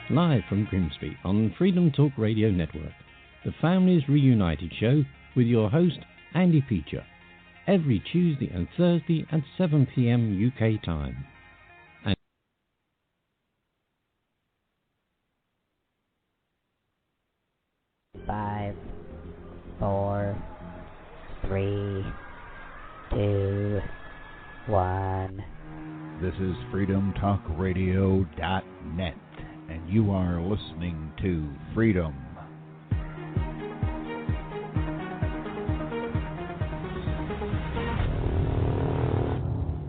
live from Grimsby on Freedom Talk Radio Network, the Families Reunited show with your host, Andy Peacher, every Tuesday and Thursday at 7 p.m. UK time. And 5, 4, 3, 2, 1. This is freedomtalkradio.net, and you are listening to Freedom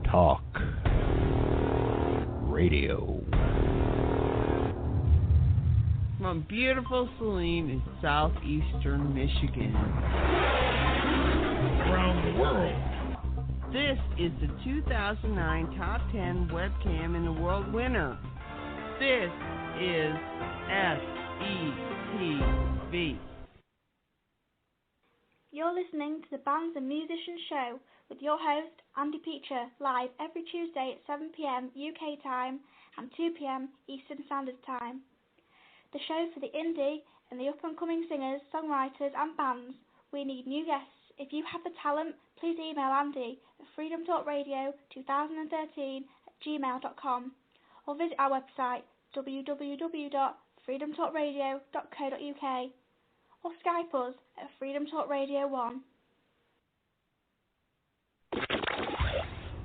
Talk Radio. From beautiful Saline in southeastern Michigan. Around the world. This is the 2009 Top 10 Webcam in the World winner. This is SETV. You're listening to the Bands and Musicians Show with your host, Andy Peacher, live every Tuesday at 7 p.m. UK time and 2 p.m. Eastern Standard Time. The show for the indie and the up-and-coming singers, songwriters and bands. We need new guests. If you have the talent, please email Andy at freedomtalkradio2013@gmail.com or visit our website www.freedomtalkradio.co.uk or Skype us at Freedom Talk Radio 1.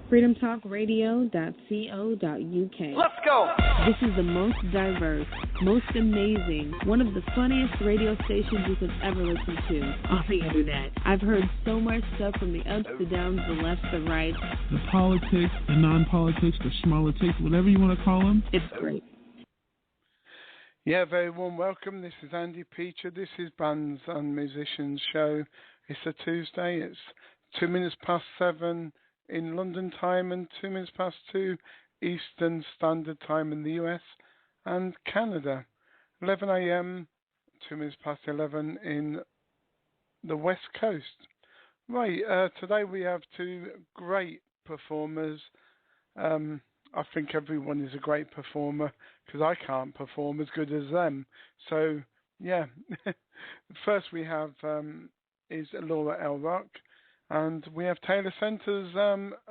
freedomtalkradio.co.uk. Let's go! This is the most diverse, most amazing, one of the funniest radio stations you could ever listen to on the internet. I've heard so much stuff from the ups, the downs, the left, the right. The politics, the non-politics, the schmolitics, whatever you want to call them. It's great. Yeah, very warm welcome. This is Andy Peacher. This is Bands and Musicians Show. It's a Tuesday. It's 2 minutes past 7 in London time and 2 minutes past 2 Eastern Standard Time in the US and Canada. 11 a.m., 2 minutes past 11 in the West Coast. Right, today we have two great performers. I think everyone is a great performer because I can't perform as good as them. So, yeah. First we have is Laura L. Rock, and we have Taylor Centers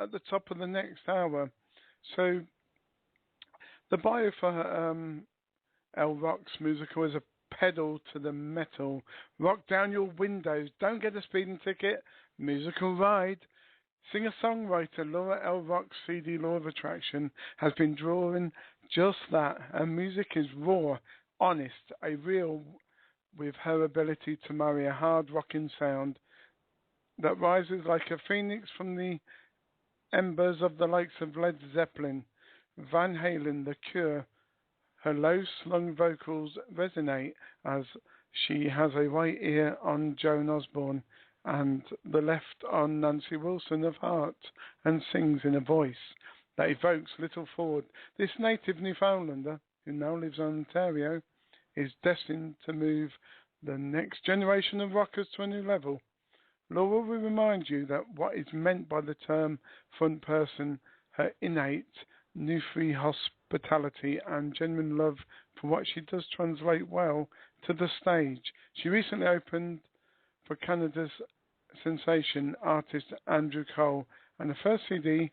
at the top of the next hour. So, the bio for L. Rock's musical is a pedal to the metal. Rock down your windows. Don't get a speeding ticket. Musical ride. Singer-songwriter Laura L. Rock's CD Law of Attraction has been drawing just that. Her music is raw, honest, a real with her ability to marry a hard rocking sound that rises like a phoenix from the embers of the likes of Led Zeppelin, Van Halen, The Cure. Her low-slung vocals resonate as she has a right ear on Joan Osborne and the left on Nancy Wilson of Heart, and sings in a voice that evokes little Ford. This native Newfoundlander, who now lives in Ontario, is destined to move the next generation of rockers to a new level. Laura will remind you that what is meant by the term front person, her innate, new free hospitality and genuine love for what she does translate well to the stage. She recently opened for Canada's sensation artist Andrew Cole, and the first CD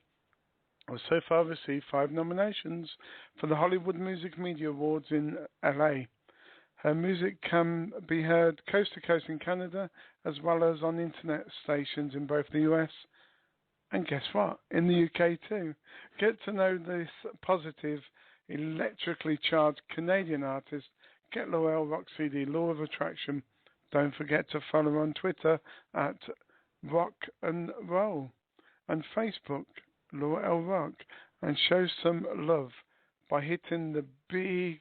has so far received 5 nominations for the Hollywood Music Media Awards in LA. Her music can be heard coast to coast in Canada as well as on internet stations in both the US and guess what? In the UK too. Get to know this positive, electrically charged Canadian artist. Get Laura L. Rock CD, Law of Attraction. Don't forget to follow her on Twitter at Rock and Roll and Facebook, Laura L. Rock, and show some love by hitting the big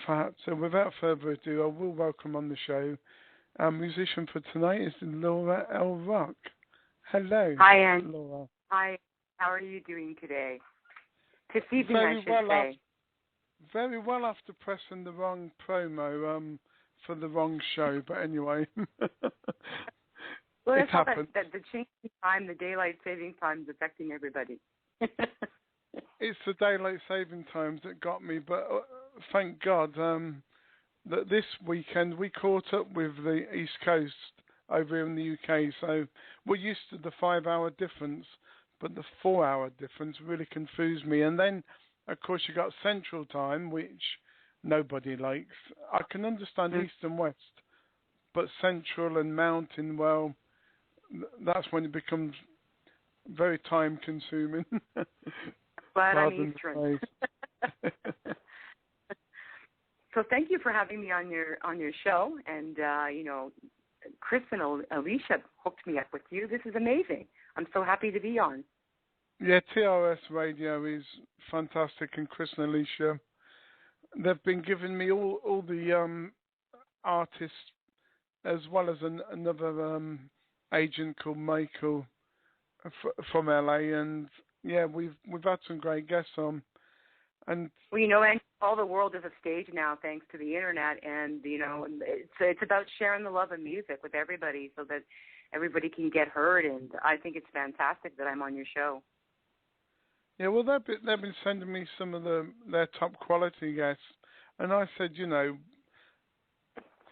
fat. So without further ado, I will welcome on the show our musician for tonight is Laura L. Rock. Hello. Hi, Anne. Laura. Hi. How are you doing today? This evening, Very I should well say. Very well after pressing the wrong promo for the wrong show, but anyway. Well, it happened. That the change in time, the daylight saving time is affecting everybody. It's the daylight saving times that got me, but thank God that this weekend we caught up with the East Coast over here in the UK. So we're used to the 5-hour difference, but the 4-hour difference really confused me. And then, of course, you got Central Time, which nobody likes. I can understand East and West, but Central and Mountain, well, that's when it becomes very time-consuming. Glad I'm Eastern. So thank you for having me on your show, and Chris and Alicia hooked me up with you. This is amazing. I'm so happy to be on. Yeah, TRS Radio is fantastic, and Chris and Alicia, they've been giving me all the artists, as well as another agent called Michael from LA, and yeah, we've had some great guests on. And well, and all the world is a stage now, thanks to the internet, and it's about sharing the love of music with everybody, so that everybody can get heard. And I think it's fantastic that I'm on your show. Yeah, well, they've been sending me some of their top quality guests, and I said,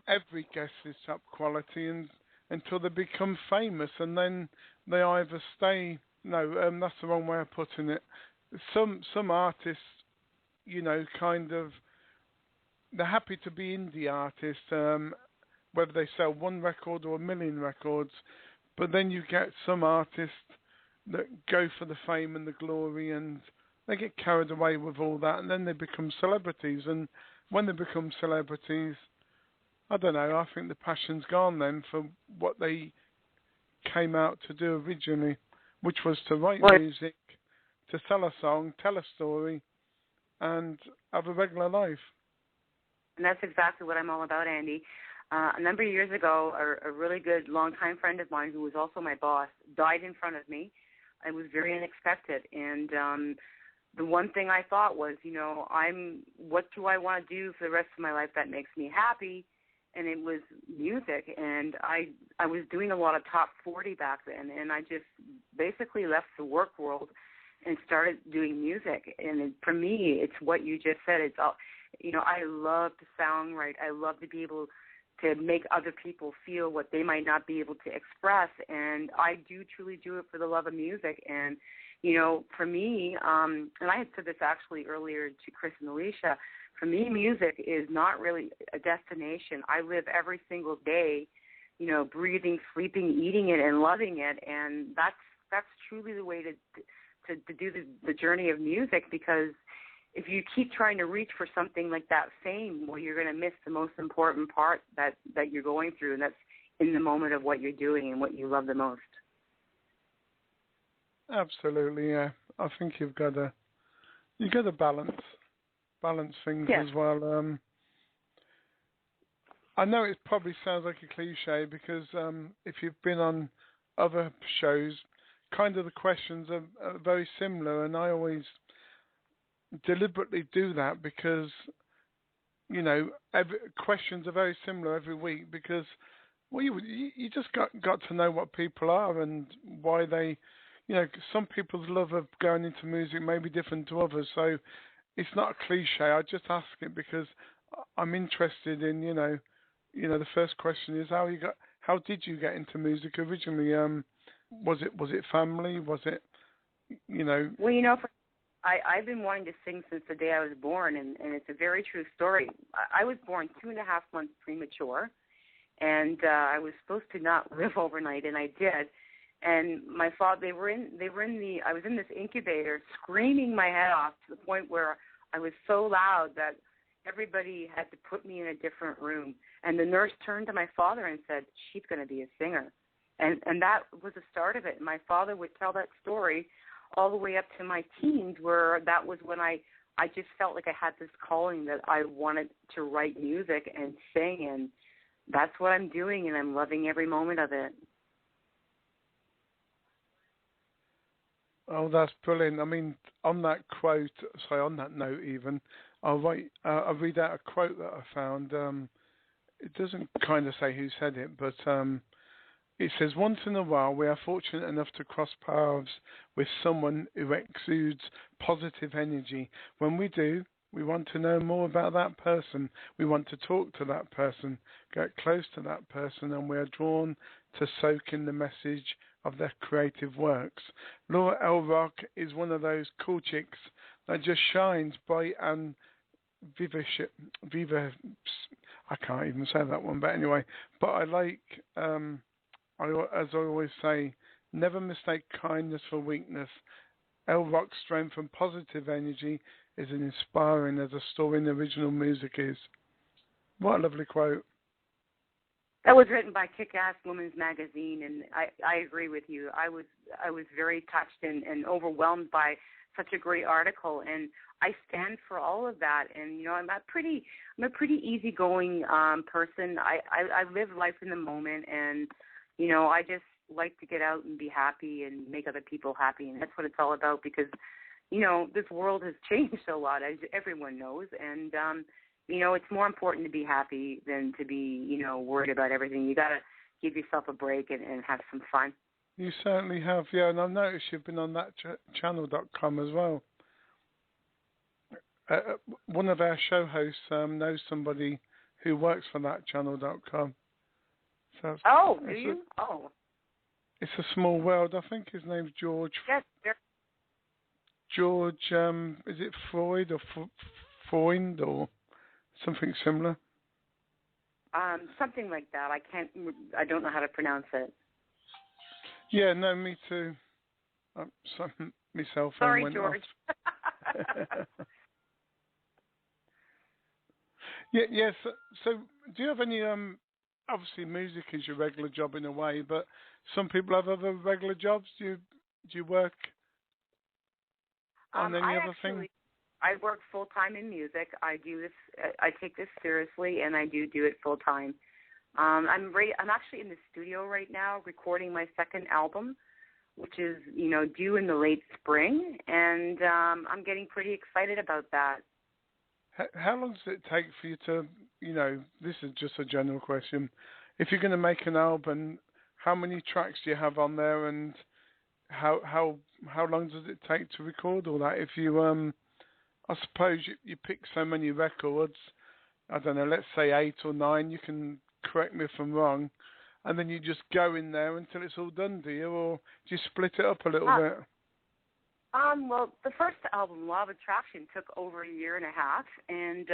every guest is top quality, and until they become famous, and then they either stay. No, that's the wrong way of putting it. Some artists, kind of, they're happy to be indie artists, whether they sell one record or 1 million records. But then you get some artists that go for the fame and the glory, and they get carried away with all that, and then they become celebrities. And when they become celebrities, I don't know, I think the passion's gone then for what they came out to do originally, which was to write music, to sell a song, tell a story, and have a regular life. And that's exactly what I'm all about, Andy. A number of years ago, a really good longtime friend of mine, who was also my boss, died in front of me. It was very unexpected. And the one thing I thought was, what do I want to do for the rest of my life that makes me happy? And it was music. And I was doing a lot of top 40 back then, and I just basically left the work world and started doing music. And for me, it's what you just said. It's all, I love to songwrite. I love to be able to make other people feel what they might not be able to express. And I do truly do it for the love of music. And, for me, and I had said this actually earlier to Chris and Alicia, for me, music is not really a destination. I live every single day, breathing, sleeping, eating it, and loving it. And that's truly the way to do the journey of music, because if you keep trying to reach for something like that fame, well, you're going to miss the most important part that you're going through, and that's in the moment of what you're doing and what you love the most. Absolutely, yeah. I think you've got to balance things as well. I know it probably sounds like a cliche, because if you've been on other shows, kind of the questions are very similar, and I always deliberately do that because, questions are very similar every week, because, well, you just got to know what people are and why they, some people's love of going into music may be different to others, so it's not a cliche. I just ask it because I'm interested in, the first question is how did you get into music originally? Was it family? Was it, Well, I've been wanting to sing since the day I was born, and it's a very true story. I was born 2.5 months premature, and I was supposed to not live overnight, and I did. And my father, I was in this incubator screaming my head off to the point where I was so loud that everybody had to put me in a different room. And the nurse turned to my father and said, "She's going to be a singer." And that was the start of it. My father would tell that story all the way up to my teens, where that was when I just felt like I had this calling that I wanted to write music and sing, and that's what I'm doing, and I'm loving every moment of it. Oh, that's brilliant. I mean, on that note even, I'll read out a quote that I found. It doesn't kind of say who said it, but it says, "Once in a while, we are fortunate enough to cross paths with someone who exudes positive energy. When we do, We want to know more about that person. We want to talk to that person, get close to that person, and we are drawn to soak in the message of their creative works. Laura L. Rock is one of those cool chicks that just shines bright and viva. I can't even say that one, but anyway. But I like, as I always say, never mistake kindness for weakness. L. Rock's strength and positive energy is as inspiring as a story in the original music is. What a lovely quote. That was written by Kick-Ass Women's Magazine, and I agree with you. I was very touched and overwhelmed by such a great article, and I stand for all of that. And you know, I'm a pretty easygoing person. I live life in the moment, and you know, I just like to get out and be happy and make other people happy, and that's what it's all about. Because you know, this world has changed a lot, as everyone knows, and you know, it's more important to be happy than to be, you know, worried about everything. You got to give yourself a break and have some fun. You certainly have, yeah, and I've noticed you've been on that channel.com as well. One of our show hosts knows somebody who works for that channel.com. So do you? It's a small world. I think his name's George. Yes. George, is it Freud or Freund or something similar? Something like that. I don't know how to pronounce it. Yeah, no, me too. Myself. Sorry, went George. Yes. So, do you have any? Obviously, music is your regular job in a way, but some people have other regular jobs. Do you work on any other thing? I work full time in music. I do this. I take this seriously, and I do it full time. I'm actually in the studio right now recording my second album, which is due in the late spring, and I'm getting pretty excited about that. How long does it take for you to, this is just a general question, if you're going to make an album, how many tracks do you have on there, and how long does it take to record all that? If you, I suppose you pick so many records, I don't know, let's say 8 or 9, you can correct me if I'm wrong, and then you just go in there until it's all done, do you? Or do you split it up a little bit? Well, the first album, Law of Attraction, took over a year and a half, and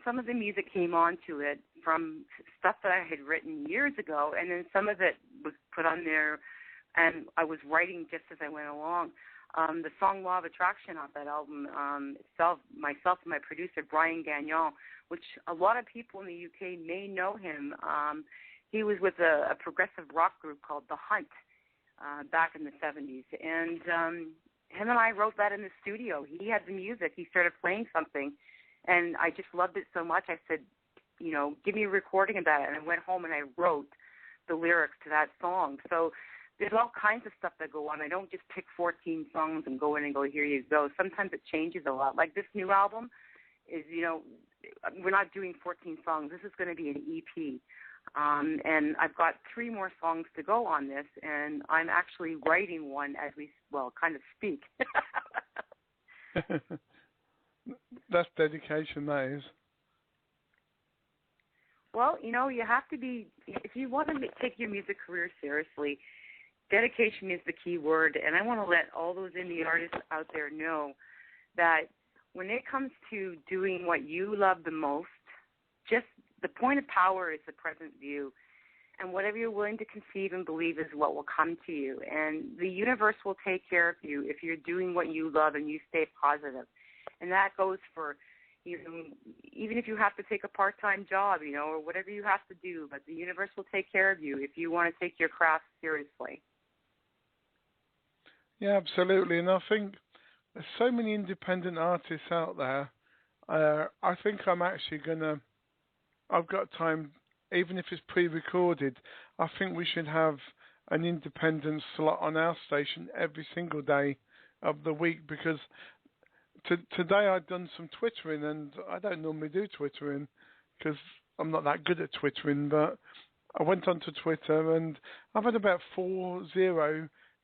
some of the music came onto it from stuff that I had written years ago, and then some of it was put on there, and I was writing just as I went along. The song Law of Attraction off that album itself, myself and my producer, Brian Gagnon, which a lot of people in the UK may know him. He was with a progressive rock group called The Hunt back in the 70s, and him and I wrote that in the studio. He had the music. He started playing something, and I just loved it so much. I said, give me a recording of that. And I went home and I wrote the lyrics to that song. So there's all kinds of stuff that go on. I don't just pick 14 songs and go in and go, here you go. Sometimes it changes a lot. Like this new album is, we're not doing 14 songs. This is going to be an EP. And I've got 3 more songs to go on this, and I'm actually writing one as we, kind of speak. That's dedication, that is. Well, you have to be, if you want to take your music career seriously, dedication is the key word, and I want to let all those indie artists out there know that when it comes to doing what you love the most, just the point of power is the present view, and whatever you're willing to conceive and believe is what will come to you, and the universe will take care of you if you're doing what you love and you stay positive. And that goes for even if you have to take a part-time job, or whatever you have to do, but the universe will take care of you if you want to take your craft seriously. Yeah, absolutely. And I think there's so many independent artists out there. I think I'm actually I've got time, even if it's pre-recorded, I think we should have an independent slot on our station every single day of the week, because today I've done some Twittering, and I don't normally do Twittering because I'm not that good at Twittering, but I went onto Twitter and I've had about 40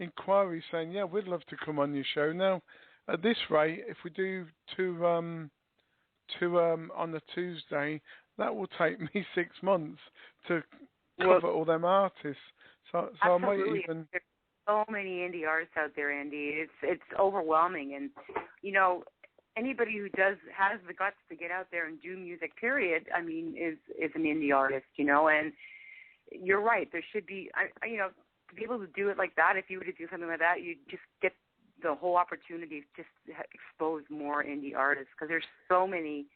inquiries saying, yeah, we'd love to come on your show. Now, at this rate, if we do 2 to on a Tuesday, that will take me 6 months to cover all them artists. So I might even. There's so many indie artists out there, Andy. It's overwhelming, and anybody who has the guts to get out there and do music, period, I mean, is an indie artist, and you're right. There should be, to be able to do it like that, if you were to do something like that, you just get the whole opportunity to just expose more indie artists, because there's so many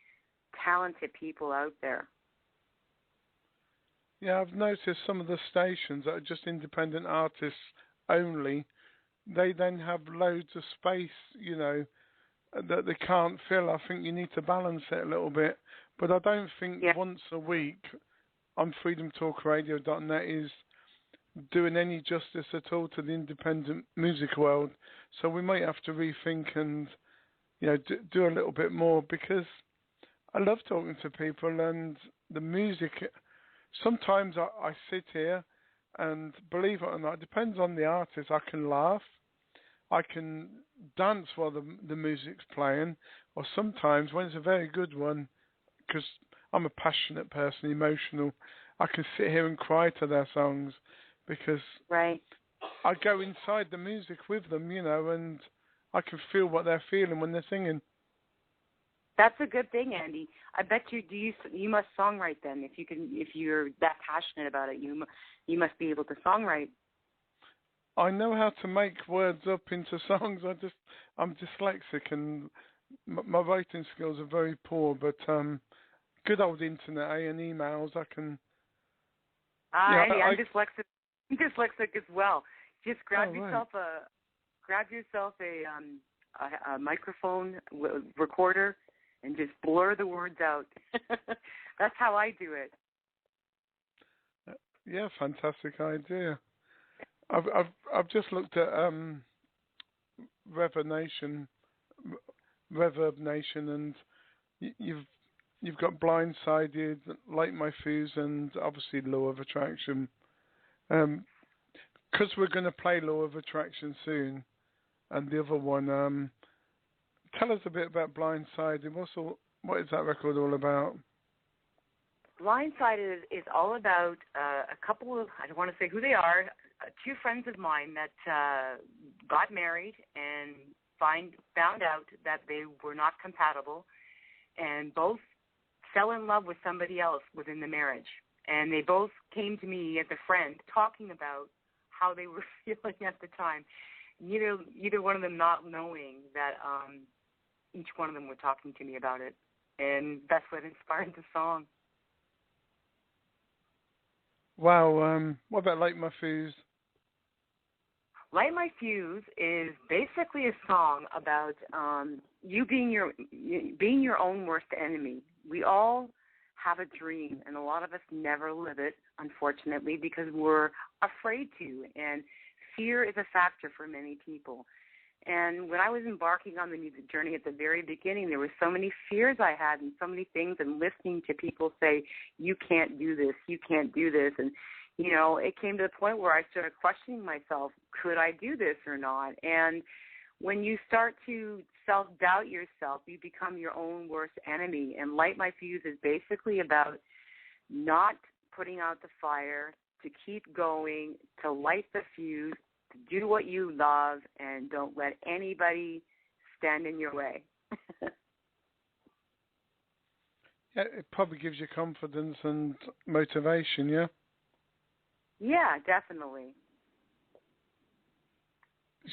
talented people out there. Yeah, I've noticed some of the stations that are just independent artists only, they then have loads of space, that they can't fill. I think you need to balance it a little bit. But I don't think once a week on freedomtalkradio.net is doing any justice at all to the independent music world. So we might have to rethink and, do a little bit more, because I love talking to people and the music. Sometimes I sit here and, believe it or not, it depends on the artist. I can laugh, I can dance while the music's playing, or sometimes when it's a very good one, because I'm a passionate person, emotional, I can sit here and cry to their songs, because I go inside the music with them, and I can feel what they're feeling when they're singing. That's a good thing, Andy. I bet you must songwrite then. If you're that passionate about it, you must be able to songwrite. I know how to make words up into songs. I'm dyslexic and my writing skills are very poor. But good old internet and emails, I can. Andy, I'm dyslexic. I'm dyslexic as well. Just grab yourself a microphone recorder and just blur the words out. That's how I do it. Yeah, fantastic idea. I've just looked at Reverb Nation, and you've got Blindsided, Light My Fuse, and obviously Law of Attraction. Because we're going to play Law of Attraction soon, and the other one. Tell us a bit about Blindsided. What is that record all about? Blindsided is all about a couple of, I don't want to say who they are, two friends of mine that got married and found out that they were not compatible, and both fell in love with somebody else within the marriage. And they both came to me as a friend talking about how they were feeling at the time. Either one of them not knowing that each one of them were talking to me about it. And that's what inspired the song. Wow. What about Light My Fuse? Light My Fuse is basically a song about you being your own worst enemy. We all have a dream, and a lot of us never live it, unfortunately, because we're afraid to, and fear is a factor for many people. And when I was embarking on the music journey at the very beginning, there were so many fears I had and so many things, and listening to people say, you can't do this, you can't do this. And, it came to the point where I started questioning myself, could I do this or not? And when you start to self-doubt yourself, you become your own worst enemy. And Light My Fuse is basically about not putting out the fire, to keep going, to light the fuse, to do what you love, and don't let anybody stand in your way. Yeah, it probably gives you confidence and motivation, yeah? Yeah, definitely.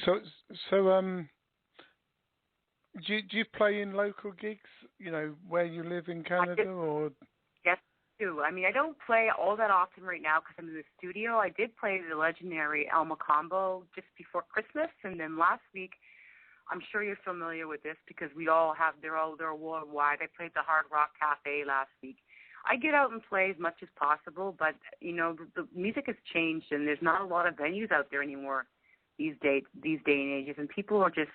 So, do you play in local gigs, where you live in Canada, or? Yes, I do. I mean, I don't play all that often right now because I'm in the studio. I did play the legendary Alma Combo just before Christmas, and then last week, I'm sure you're familiar with this because they're worldwide. I played the Hard Rock Cafe last week. I get out and play as much as possible, but, the music has changed, and there's not a lot of venues out there anymore these day and ages, and people are just,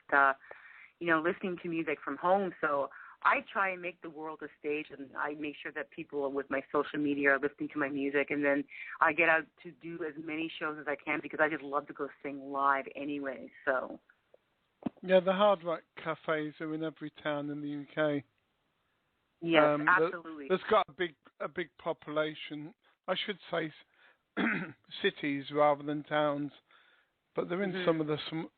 listening to music from home. So I try and make the world a stage, and I make sure that people with my social media are listening to my music, and then I get out to do as many shows as I can because I just love to go sing live anyway, so. Yeah, the Hard Rock Cafes are in every town in the UK. Yes, absolutely. That's got a big population. I should say cities rather than towns, but they're in some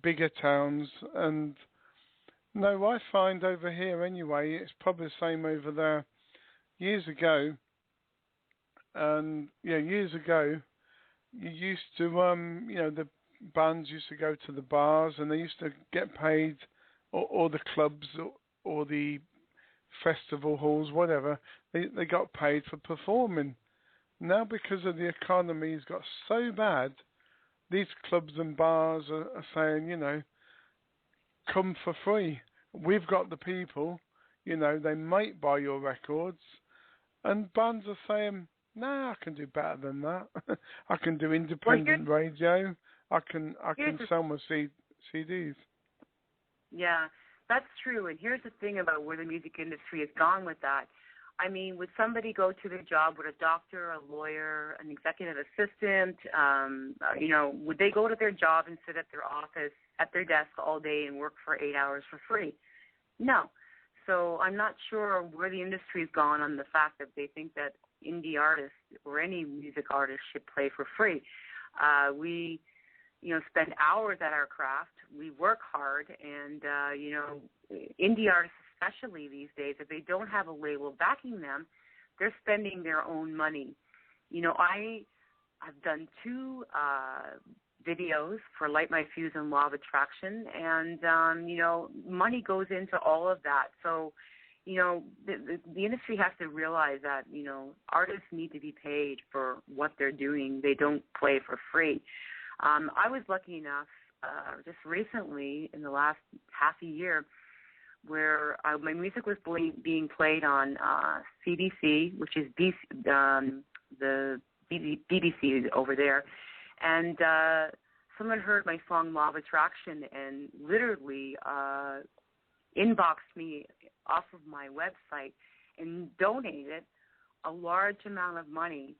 bigger towns. And no, I find over here anyway, it's probably the same over there. Years ago, you used to, the bands used to go to the bars and they used to get paid, or the clubs or the festival halls, whatever, they got paid for performing. Now, because of the economy's got so bad, these clubs and bars are saying, come for free. We've got the people, they might buy your records. And bands are saying, nah, I can do better than that. I can do independent radio. I can sell my CDs. Yeah, that's true. And here's the thing about where the music industry has gone with that. I mean, would somebody go to their job with a doctor, a lawyer, an executive assistant? Would they go to their job and sit at their office, at their desk all day and work for 8 hours for free? No. So I'm not sure where the industry's gone on the fact that they think that indie artists or any music artist should play for free. We, spend hours at our craft. We work hard, and, indie artists especially these days, if they don't have a label backing them, they're spending their own money. I've done 2 videos for Light My Fuse and Law of Attraction, and, money goes into all of that. So, the industry has to realize that, artists need to be paid for what they're doing. They don't play for free. I was lucky enough just recently in the last half a year where my music was being played on CBC, which is the BBC over there, and someone heard my song Law of Attraction and literally inboxed me off of my website and donated a large amount of money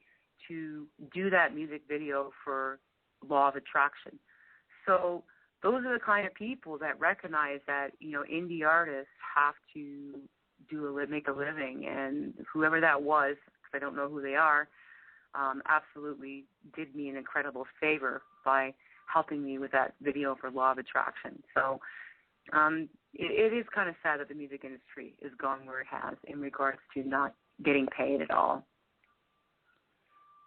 to do that music video for Law of Attraction. So those are the kind of people that recognize that, indie artists have to make a living, and whoever that was, because I don't know who they are, absolutely did me an incredible favor by helping me with that video for Law of Attraction. So it is kind of sad that the music industry is gone where it has in regards to not getting paid at all.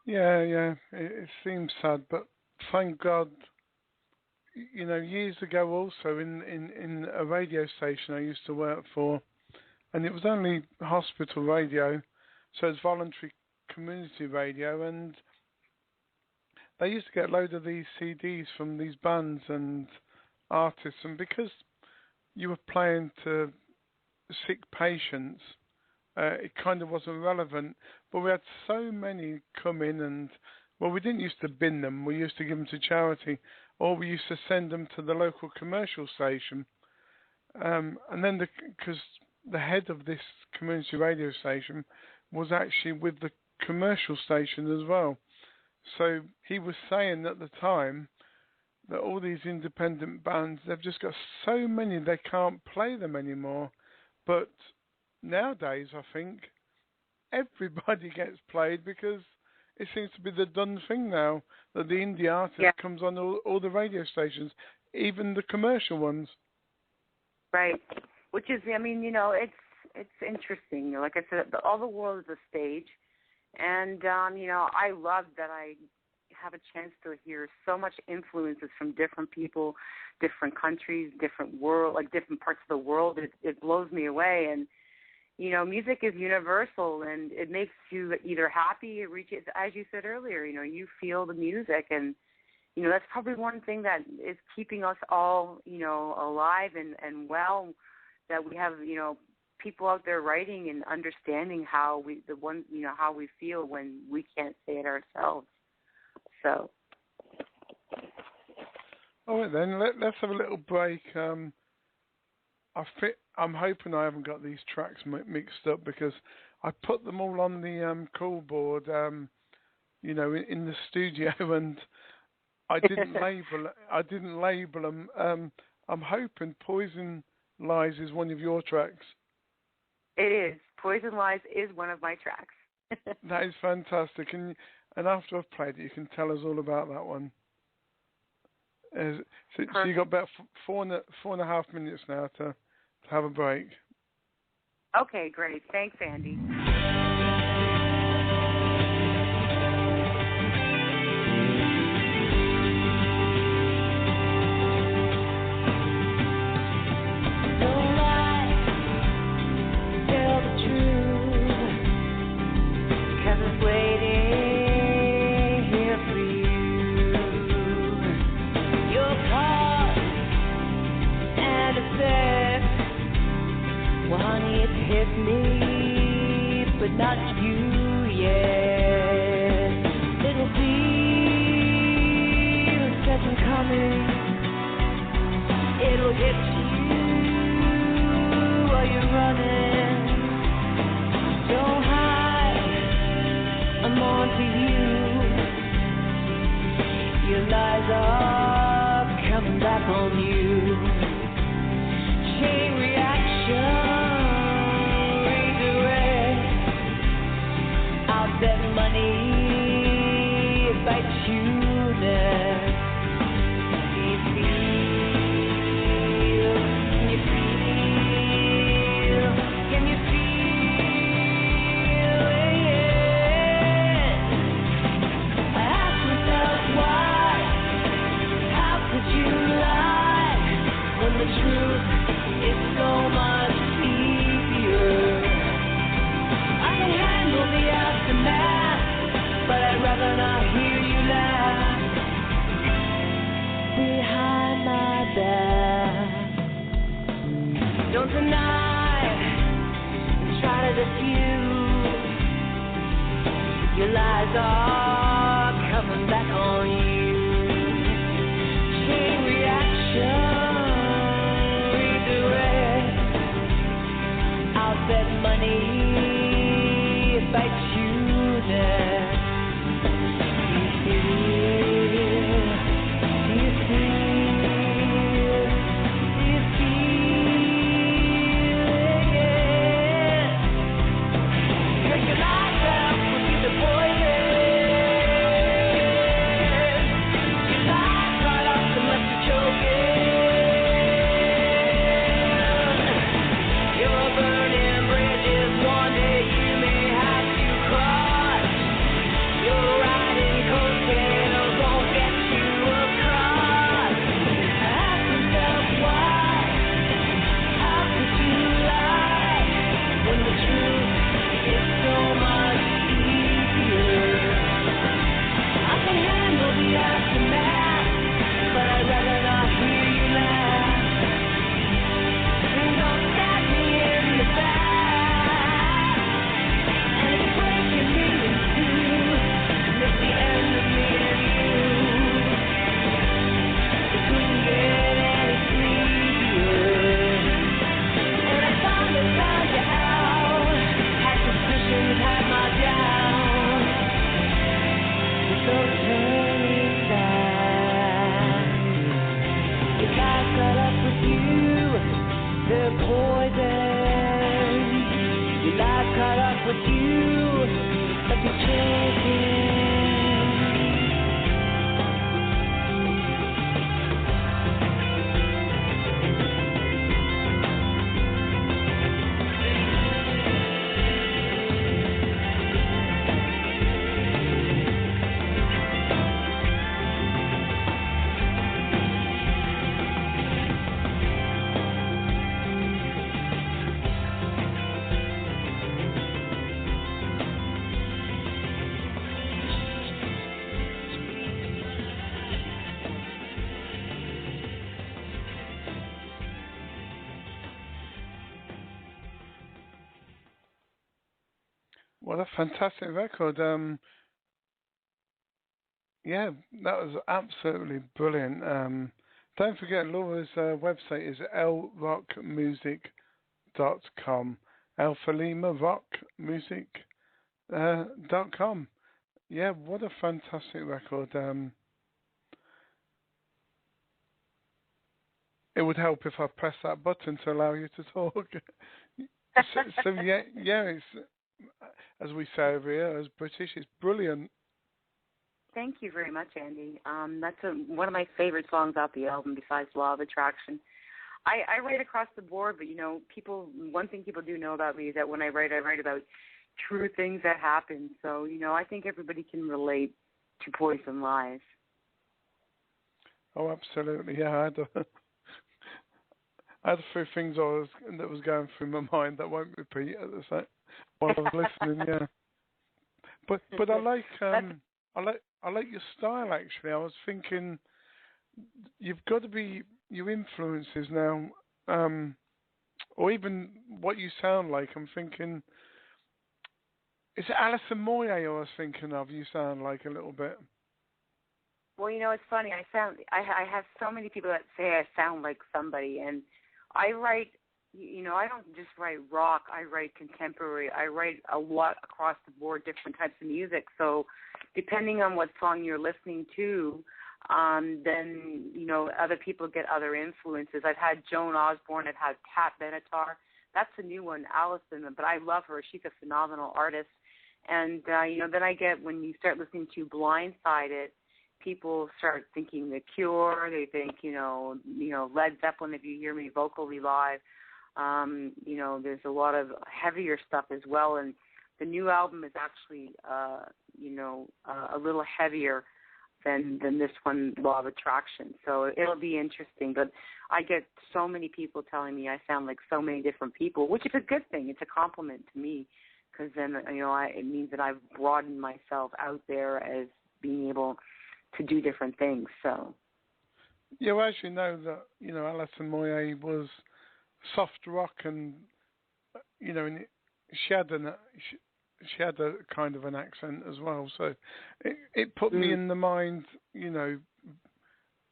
Yeah, it seems sad, but thank God, years ago also in a radio station I used to work for, and it was only hospital radio, so it's voluntary community radio, and they used to get a load of these CDs from these bands and artists, and because you were playing to sick patients, it kind of wasn't relevant, but we had so many come in and, well, we didn't used to bin them, we used to give them to charity, or we used to send them to the local commercial station. And then because the head of this community radio station was actually with the commercial station as well. So he was saying at the time that all these independent bands, they've just got so many they can't play them anymore. But nowadays, I think, everybody gets played because it seems to be the done thing now that the indie artist comes on all the radio stations, even the commercial ones. Right. Which is, it's interesting. Like I said, all the world is a stage. And, I love that I have a chance to hear so much influences from different people, different countries, different parts of the world. It blows me away. And, music is universal, and it makes you either happy, it reaches, as you said earlier, you feel the music, and, that's probably one thing that is keeping us all, alive and well, that we have, people out there writing and understanding how we feel when we can't say it ourselves. So. All right, then, let's have a little break. I'm hoping I haven't got these tracks mixed up because I put them all on the call board, in the studio, and I didn't label them. I'm hoping Poison Lies is one of your tracks. It is. Poison Lies is one of my tracks. That is fantastic. And after I've played it, you can tell us all about that one. So you got about 4.5 minutes now to have a break. Okay, great. Thanks, Andy. Me, but not you yet. It'll be a second coming. It'll hit you while you're running. Don't hide, I'm on to you. Your lies are coming back on you. Chain reaction. That money bites you next. Can you feel? Can you feel? Can you feel it? I ask myself why. How could you lie when the truth is so much easier? I can handle the aftermath, but I'd rather not hear you laugh behind my back. Don't deny and try to diffuse. Your lies are coming back on you. Chain reaction, redirect. I'll bet money bites you next. Do you feel it? Take your life out, will be the poison. Your life right off and left you choking. You're burning bridges, one day you may have to cross. You're riding coattails, won't get you across. Ask yourself why. How could you lie when the truth is so much easier? I can handle the aftermath, but I'd rather not hear you laugh. And don't stab me in the back. And it's breaking me in two. It's the end of me and you. It couldn't get any sweeter. And I finally found you out. Had suspicions, had my doubts. So turning back. Your lies got up with you. They're poison. Your lies caught up with you, but you're choking. What a fantastic record. Yeah, that was absolutely brilliant. Don't forget, Laura's website is lrockmusic.com. alphalima.rockmusic.com. Yeah, what a fantastic record. it would help if I press that button to allow you to talk. so yeah, it's, as we say over here, as British, it's brilliant. Thank you very much, Andy. That's one of my favorite songs off the album, besides Law of Attraction. I write across the board, but, one thing people do know about me is that when I write about true things that happen. So, I think everybody can relate to Poison Lies. Oh, absolutely. Yeah, I had a few things that was going through my mind that won't repeat at the same while I was listening. Yeah, but I like your style. Actually, I was thinking you've got to be your influences now, or even what you sound like. I'm thinking, is it Alison Moyet I was thinking of? You sound like a little bit. Well, it's funny. I have so many people that say I sound like somebody, and I write. I don't just write rock. I write contemporary. I write a lot across the board, different types of music. So, depending on what song you're listening to, then other people get other influences. I've had Joan Osborne. I've had Pat Benatar. That's a new one, Allison. But I love her. She's a phenomenal artist. And then I get, when you start listening to Blindsided, people start thinking The Cure. They think, Led Zeppelin, if you hear me vocally live. There's a lot of heavier stuff as well. And the new album is actually, a little heavier than this one, Law of Attraction. So it'll be interesting. But I get so many people telling me I sound like so many different people, which is a good thing. It's a compliment to me, because then, it means that I've broadened myself out there as being able to do different things. So, yeah, well, as you know, that Alison Moyet was soft rock, and and she had a kind of an accent as well. So it put me in the mind,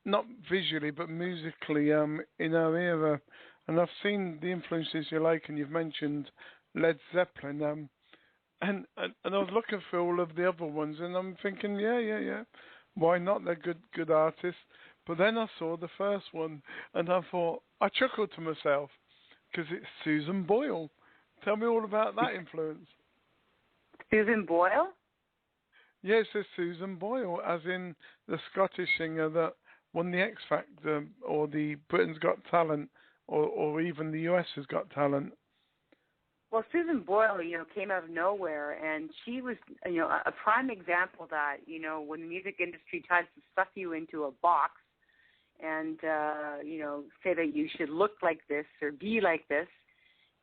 not visually but musically, in her era. And I've seen the influences you like, and you've mentioned Led Zeppelin, and I was looking for all of the other ones, and I'm thinking, yeah. Why not? They're good artists. But then I saw the first one, and I chuckled to myself, because it's Susan Boyle. Tell me all about that influence. Susan Boyle? Yes, it's Susan Boyle, as in the Scottish singer that won the X Factor, or the Britain's Got Talent, or even the US has Got Talent. Well, Susan Boyle, came out of nowhere, and she was, a prime example that, when the music industry tries to stuff you into a box and, say that you should look like this or be like this,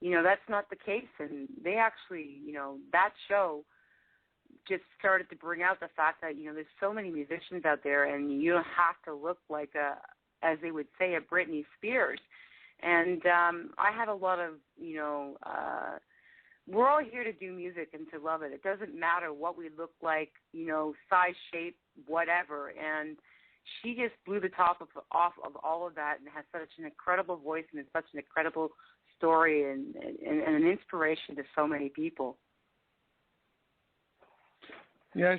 that's not the case. And they actually, that show just started to bring out the fact that, there's so many musicians out there, and you don't have to look like as they would say, a Britney Spears. And I had a lot of, we're all here to do music and to love it. It doesn't matter what we look like, size, shape, whatever. And she just blew the top off of all of that, and has such an incredible voice, and it's such an incredible story, and an inspiration to so many people. Yeah,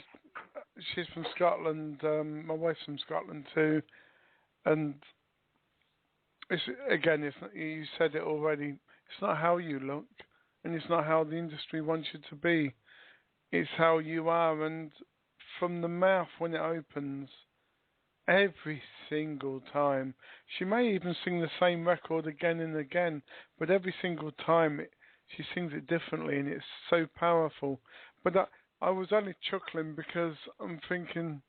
she's from Scotland. My wife's from Scotland too. And you said it already, it's not how you look, and it's not how the industry wants you to be. It's how you are. And from the mouth, when it opens, every single time, she may even sing the same record again and again, but every single time she sings it differently, and it's so powerful. But I was only chuckling because I'm thinking,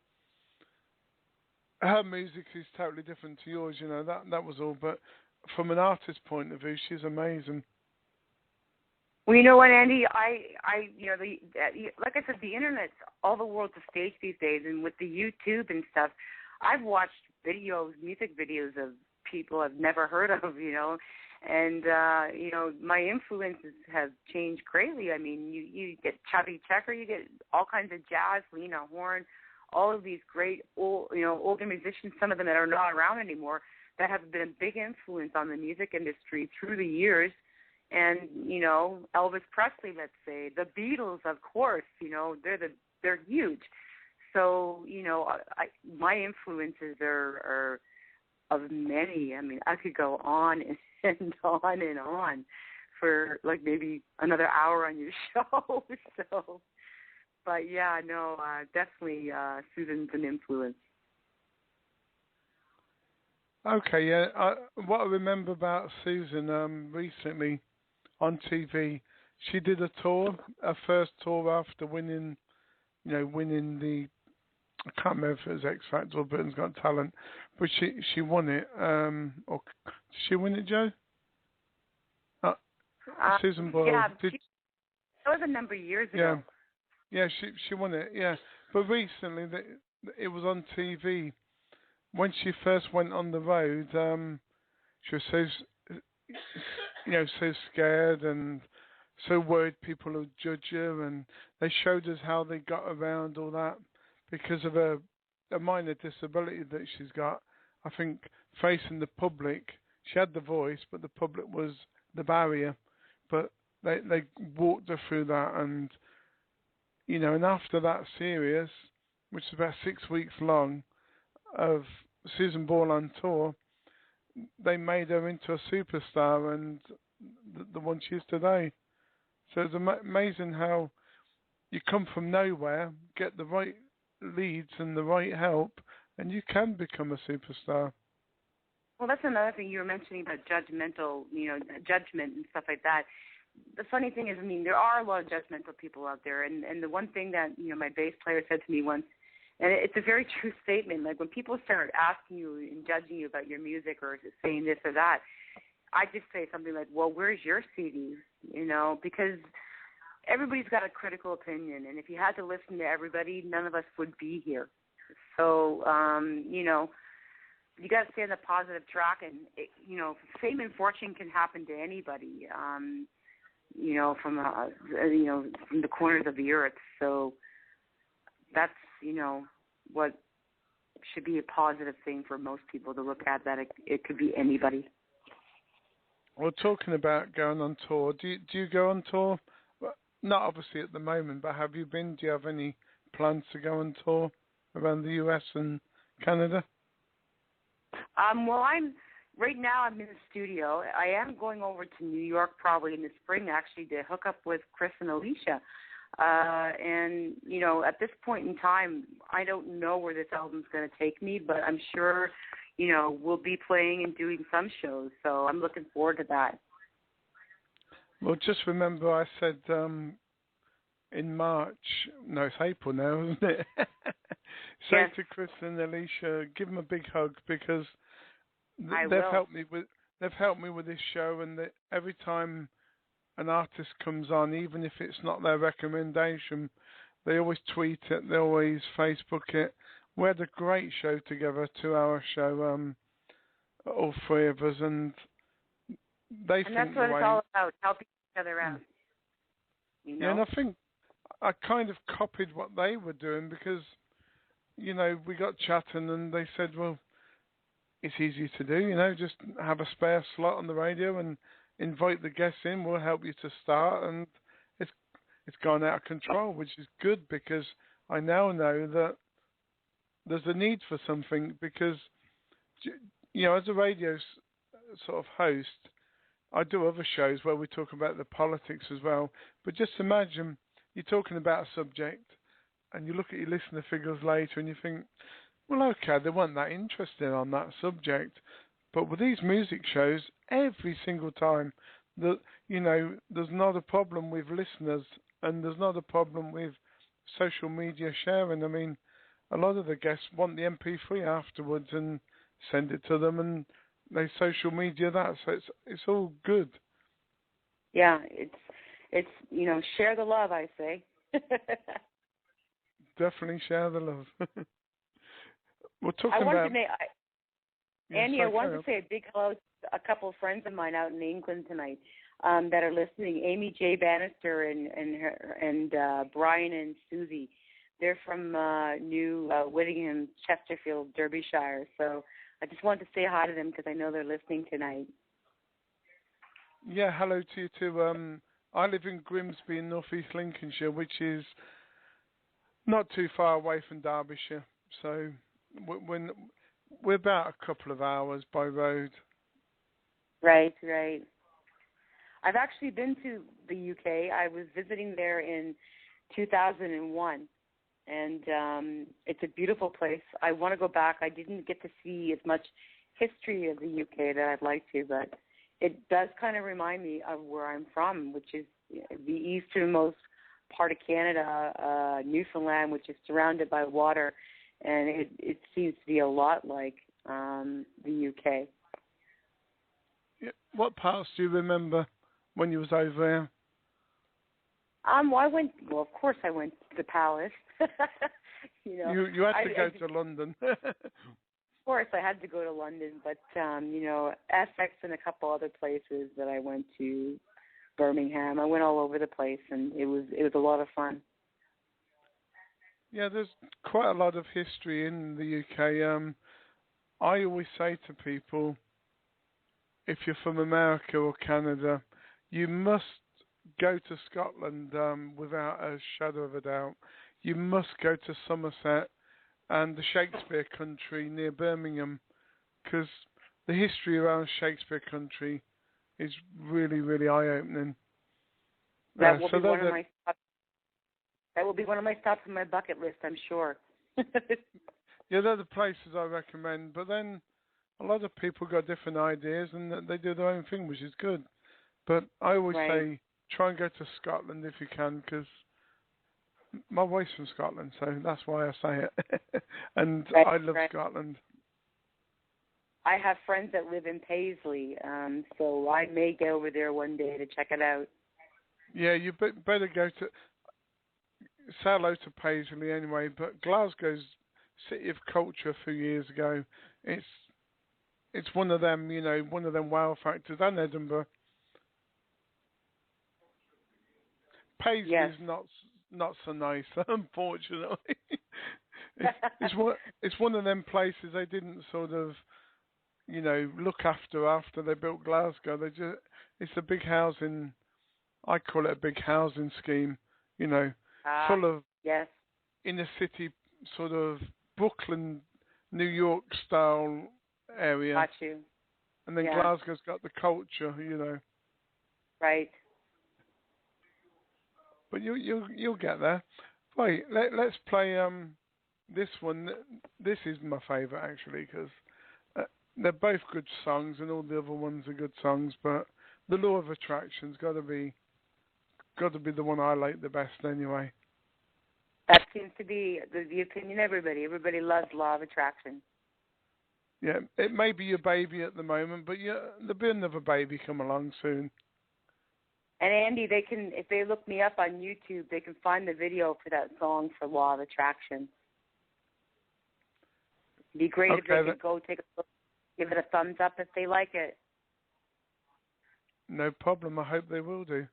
her music is totally different to yours, that was all. But from an artist's point of view, she's amazing. Well, you know what, Andy? Like I said, the internet's all the world's a stage these days, and with the YouTube and stuff, I've watched music videos of people I've never heard of, and my influences have changed greatly. I mean, you get Chubby Checker, you get all kinds of jazz, Lena Horne, all of these great older musicians, some of them that are not around anymore, that have been a big influence on the music industry through the years. And, Elvis Presley, let's say, the Beatles, of course, they're huge. So, my influences are of many. I mean, I could go on and on and on for like maybe another hour on your show. So, but yeah, no, definitely Susan's an influence. Okay, yeah. What I remember about Susan recently on TV, she did a tour, her first tour after winning the, I can't remember if it was X Factor or Britain's Got Talent, but she won it. Or did she win it, Joe? Susan Boyle. Yeah, that was a number of years ago. Yeah, she won it. Yeah, but recently it was on TV. When she first went on the road, she was so scared and so worried people would judge her, and they showed us how they got around all that because of a minor disability that she's got. I think facing the public, she had the voice, but the public was the barrier. But they walked her through that, and and after that series, which is about 6 weeks long, of Susan Boyle on tour, they made her into a superstar and the one she is today. So it's amazing how you come from nowhere, get the right leads and the right help, and you can become a superstar. Well, that's another thing you were mentioning about judgment and stuff like that. The funny thing is, I mean, there are a lot of judgmental people out there, and the one thing that my bass player said to me once, and it's a very true statement, like when people start asking you and judging you about your music or saying this or that, I just say something like, well, where's your CD? Because everybody's got a critical opinion, and if you had to listen to everybody, none of us would be here. So, you got to stay on the positive track, and fame and fortune can happen to anybody. From the corners of the earth. So that's what should be a positive thing for most people to look at. That it could be anybody. Well, talking about going on tour, do you go on tour? Well, not obviously at the moment, but have you been? Do you have any plans to go on tour around the US and Canada? Well, right now I'm in the studio. I am going over to New York probably in the spring, actually, to hook up with Chris and Alicia. And, at this point in time, I don't know where this album's going to take me, but I'm sure, we'll be playing and doing some shows. So I'm looking forward to that. Well, just remember I said in March, no, it's April now, isn't it? Say Yes. to Chris and Alicia, give them a big hug because they've will. helped me with this show, and every time an artist comes on, even if it's not their recommendation, they always tweet it, they always Facebook it. We had a great show together, a 2-hour show, all three of us, and they think that's what it's all about, helping each other out. Yeah, and I think I kind of copied what they were doing because, we got chatting and they said, well, it's easy to do, just have a spare slot on the radio and invite the guests in. We'll help you to start, and it's gone out of control, which is good because I now know that there's a need for something because, as a radio sort of host, I do other shows where we talk about the politics as well. But just imagine you're talking about a subject and you look at your listener figures later and you think, well, okay, they weren't that interested on that subject. But with these music shows, every single time, there's not a problem with listeners and there's not a problem with social media sharing. I mean, a lot of the guests want the MP3 afterwards and send it to them and they social media that, so it's all good. Yeah, it's share the love, I say. Definitely share the love. We're talking I wanted about. To make, Andy, I wanted to say a big hello to a couple of friends of mine out in England tonight that are listening. Amy J. Bannister and Brian and Susie. They're from New Whittingham, Chesterfield, Derbyshire. So I just wanted to say hi to them because I know they're listening tonight. Yeah, hello to you too. I live in Grimsby in North East Lincolnshire, which is not too far away from Derbyshire. So we're about a couple of hours by road. Right. I've actually been to the UK. I was visiting there in 2001, and it's a beautiful place. I want to go back. I didn't get to see as much history of the UK that I'd like to, but it does kind of remind me of where I'm from, which is the easternmost part of Canada, Newfoundland, which is surrounded by water, and it seems to be a lot like the UK. Yeah. What parts do you remember when you was over there? Well, of course I went to the palace. You had to go to London. Of course, I had to go to London, but Essex and a couple other places that I went to, Birmingham. I went all over the place, and it was a lot of fun. Yeah, there's quite a lot of history in the UK. I always say to people, if you're from America or Canada, you must go to Scotland without a shadow of a doubt. You must go to Somerset and the Shakespeare country near Birmingham, because the history around Shakespeare country is really, really eye-opening. That will be one of my stops on my bucket list, I'm sure. Yeah, they're the places I recommend, but then a lot of people got different ideas and they do their own thing, which is good. But I always say, try and go to Scotland if you can, because my wife's from Scotland, so that's why I say it. And I love Scotland. I have friends that live in Paisley, so I may get over there one day to check it out. Yeah, you better go to... Say hello to Paisley anyway, but Glasgow's City of Culture a few years ago, it's one of them, one of them wow factors, and Edinburgh. Paisley's not so nice, unfortunately. It's one of them places they didn't sort of, look after they built Glasgow. It's a big housing. I call it a big housing scheme. Full of inner city sort of Brooklyn, New York style area. Got you. And then Glasgow's got the culture, Right. But you'll get there. Right, let's play this one. This is my favourite actually, because they're both good songs, and all the other ones are good songs. But the Law of Attraction's got to be the one I like the best anyway. That seems to be the opinion of everybody. Everybody loves Law of Attraction. Yeah, it may be your baby at the moment, but there'll be another baby come along soon. And Andy, if they look me up on YouTube, they can find the video for that song for Law of Attraction. It'd be great if they could go take a look, give it a thumbs up if they like it. No problem. I hope they will do.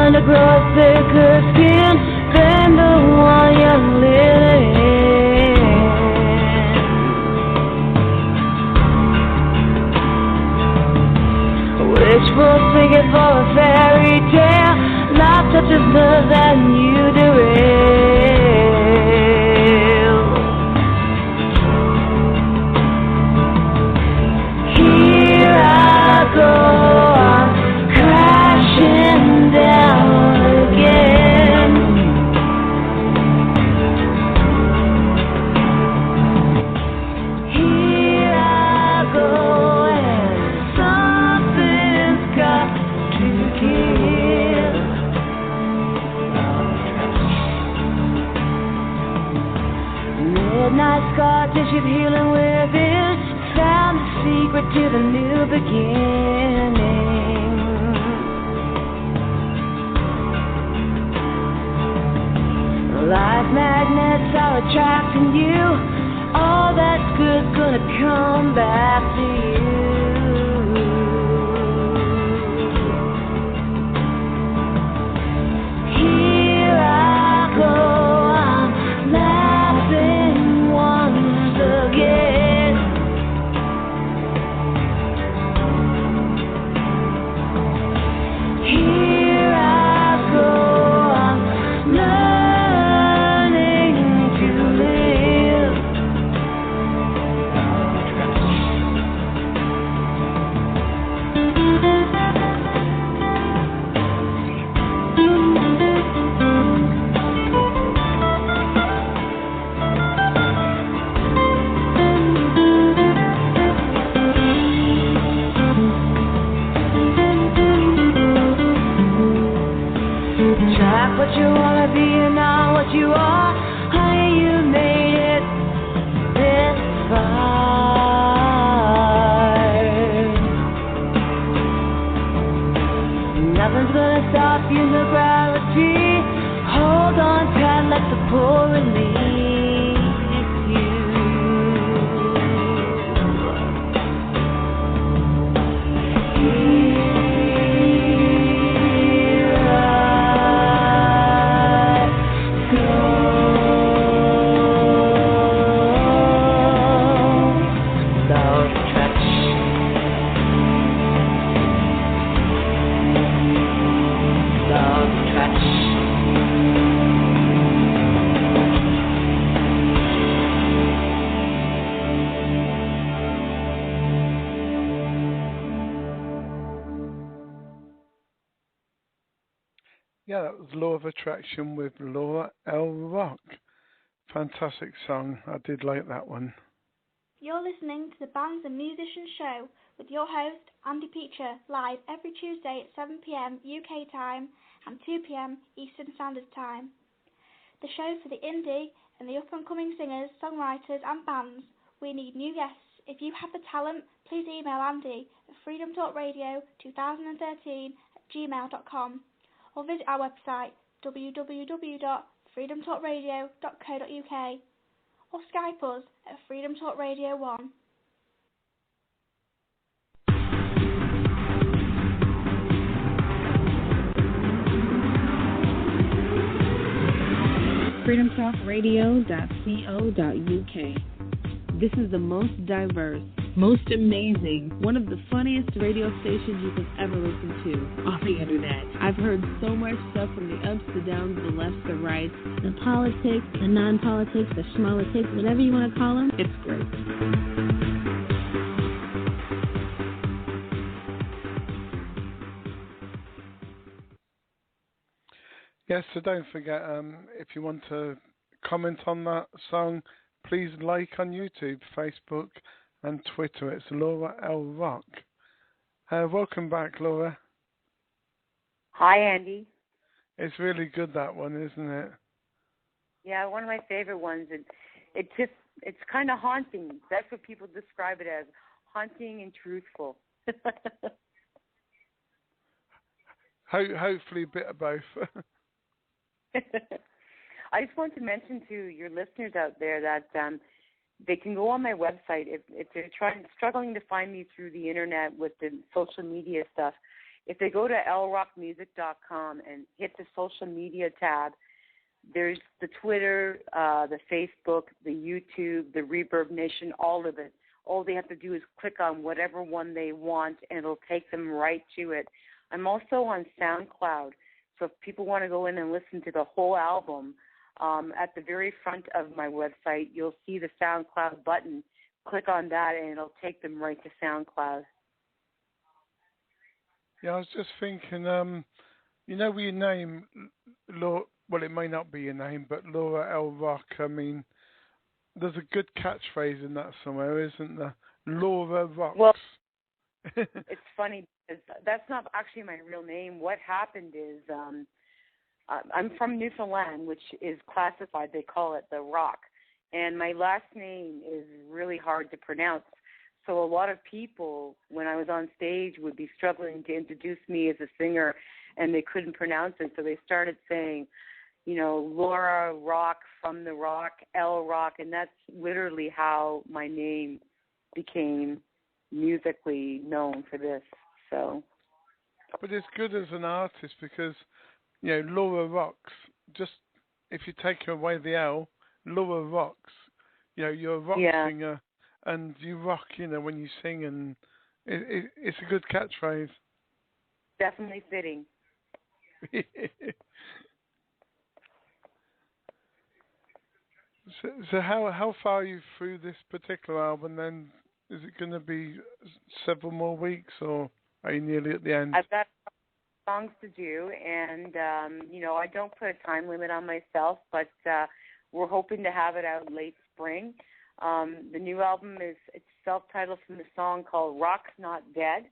To grow a thicker skin than the one you're living in. Wishful thinking for a fairy tale, not such a love that you derail. Here I go, I'm crashing down again. Here I go, and something's got to give. Midnight scar tissue healing within, found the secret to the new beginning. Life magnets are attracting you. all that's good's gonna come back to you. Here I go, I'm laughing once again. Here I go, I'm learning to live. Track what you wanna be and not what you are. Honey, you made it this far. Nothing's gonna stop you, no gravity. Hold on tight, let the pull release you. Yeah, that was Law of Attraction with Laura L. Rock. Fantastic song. I did like that one. You're listening to the Bands and Musicians Show with your host, Andy Peacher, live every Tuesday at 7 p.m. UK time and 2 p.m. Eastern Standard Time. The show for the indie and the up-and-coming singers, songwriters and bands. We need new guests. If you have the talent, please email Andy at freedomtalkradio2013@gmail.com or visit our website www.freedomtalkradio.co.uk or Skype us at Freedom Talk Radio 1. freedomtalkradio.co.uk. This is the most diverse, most amazing, one of the funniest radio stations you could ever listen to on the internet. I've heard so much stuff from the ups, the downs, the lefts, the rights, the politics, the non-politics, the schmolitics, whatever you want to call them. It's great. Yes, so don't forget, if you want to comment on that song, please like on YouTube, Facebook, and Twitter. It's Laura L. Rock. Welcome back, Laura. Hi, Andy. It's really good, that one, isn't it? Yeah, one of my favorite ones. It's kind of haunting. That's what people describe it as, haunting and truthful. Hopefully a bit of both. I just want to mention to your listeners out there that they can go on my website if they're struggling to find me through the internet with the social media stuff. If they go to lrockmusic.com and hit the social media tab, there's the Twitter, the Facebook, the YouTube, the Reverb Nation, all of it. All they have to do is click on whatever one they want, and it'll take them right to it. I'm also on SoundCloud, so if people want to go in and listen to the whole album, at the very front of my website, you'll see the SoundCloud button. Click on that, and it'll take them right to SoundCloud. Yeah, I was just thinking, with your name, Laura, well, it may not be your name, but Laura L. Rock, I mean, there's a good catchphrase in that somewhere, isn't there? Laura Rocks. Well, it's funny, because that's not actually my real name. What happened is I'm from Newfoundland, which is classified, they call it the Rock, and my last name is really hard to pronounce. So a lot of people, when I was on stage, would be struggling to introduce me as a singer, and they couldn't pronounce it, so they started saying, Laura Rock from the Rock, L Rock, and that's literally how my name became musically known for this. So. But it's good as an artist because, Laura rocks. Just if you take away the L, Laura rocks. You're a rock singer, and you rock. When you sing, and it's a good catchphrase. Definitely fitting. So how far are you through this particular album? Then is it going to be several more weeks, or are you nearly at the end? I've got songs to do, and I don't put a time limit on myself, but we're hoping to have it out late spring. The new album it's self-titled from the song called "Rock's Not Dead,"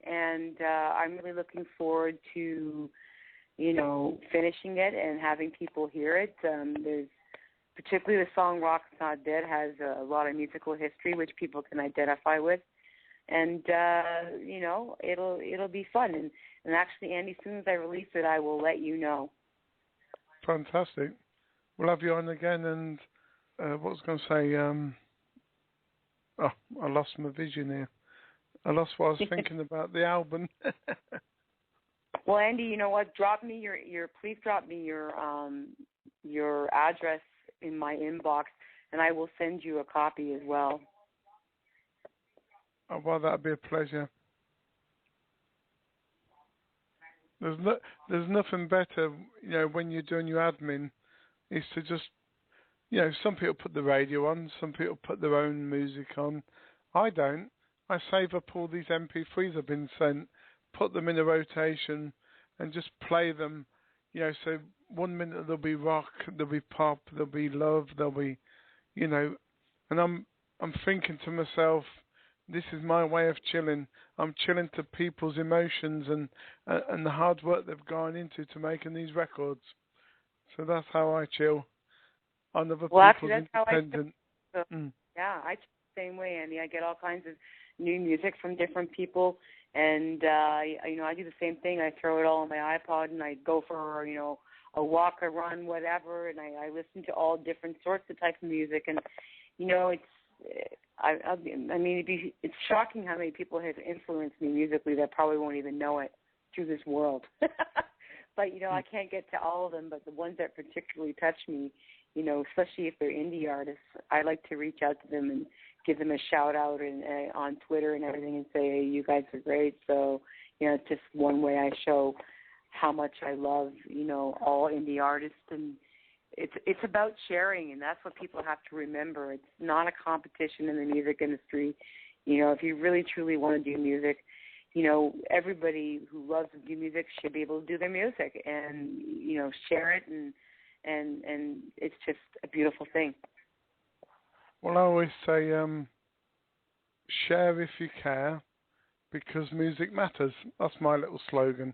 and I'm really looking forward to finishing it and having people hear it. There's particularly the song "Rock's Not Dead" has a lot of musical history which people can identify with. And it'll be fun. And actually, Andy, as soon as I release it, I will let you know. Fantastic. We'll have you on again. And what was I going to say? I lost my vision here. I lost what I was thinking about the album. Well, Andy, you know what? Please drop me your address in my inbox, and I will send you a copy as well. Oh, well, that'd be a pleasure. There's nothing better, when you're doing your admin, is to just, some people put the radio on, some people put their own music on. I don't. I save up all these MP3s I've been sent, put them in a rotation, and just play them. So 1 minute there'll be rock, there'll be pop, there'll be love, there'll be, and I'm thinking to myself, this is my way of chilling. I'm chilling to people's emotions and the hard work they've gone into to making these records. So that's how I chill. On other people's actually, that's independent. How I chill. Yeah, I chill the same way, Andy. I get all kinds of new music from different people, and I do the same thing. I throw it all on my iPod, and I go for a walk, a run, whatever, and I listen to all different sorts of types of music, and it's. It's shocking how many people have influenced me musically that probably won't even know it through this world. But, I can't get to all of them, but the ones that particularly touch me, especially if they're indie artists, I like to reach out to them and give them a shout out and on Twitter and everything and say, hey, you guys are great. So, it's just one way I show how much I love, all indie artists, and it's about sharing, and that's what people have to remember. It's not a competition in the music industry. If you really truly want to do music, everybody who loves to do music should be able to do their music and share it, and it's just a beautiful thing. Well, I always say, share if you care, because music matters. That's my little slogan.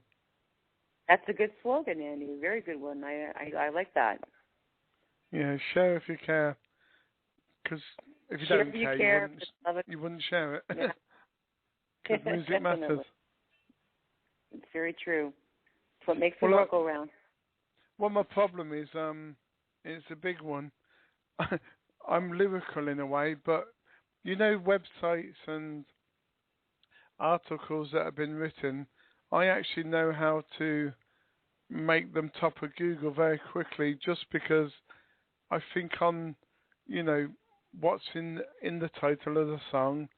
That's a good slogan, Andy. A very good one. I like that. Yeah, share if you care, because if you don't care, you wouldn't share it. Because music matters. It's very true. It's what makes the world go round. Well, my problem is, it's a big one. I'm lyrical in a way, but websites and articles that have been written, I actually know how to make them top of Google very quickly, just because I think on, what's in the title of the song,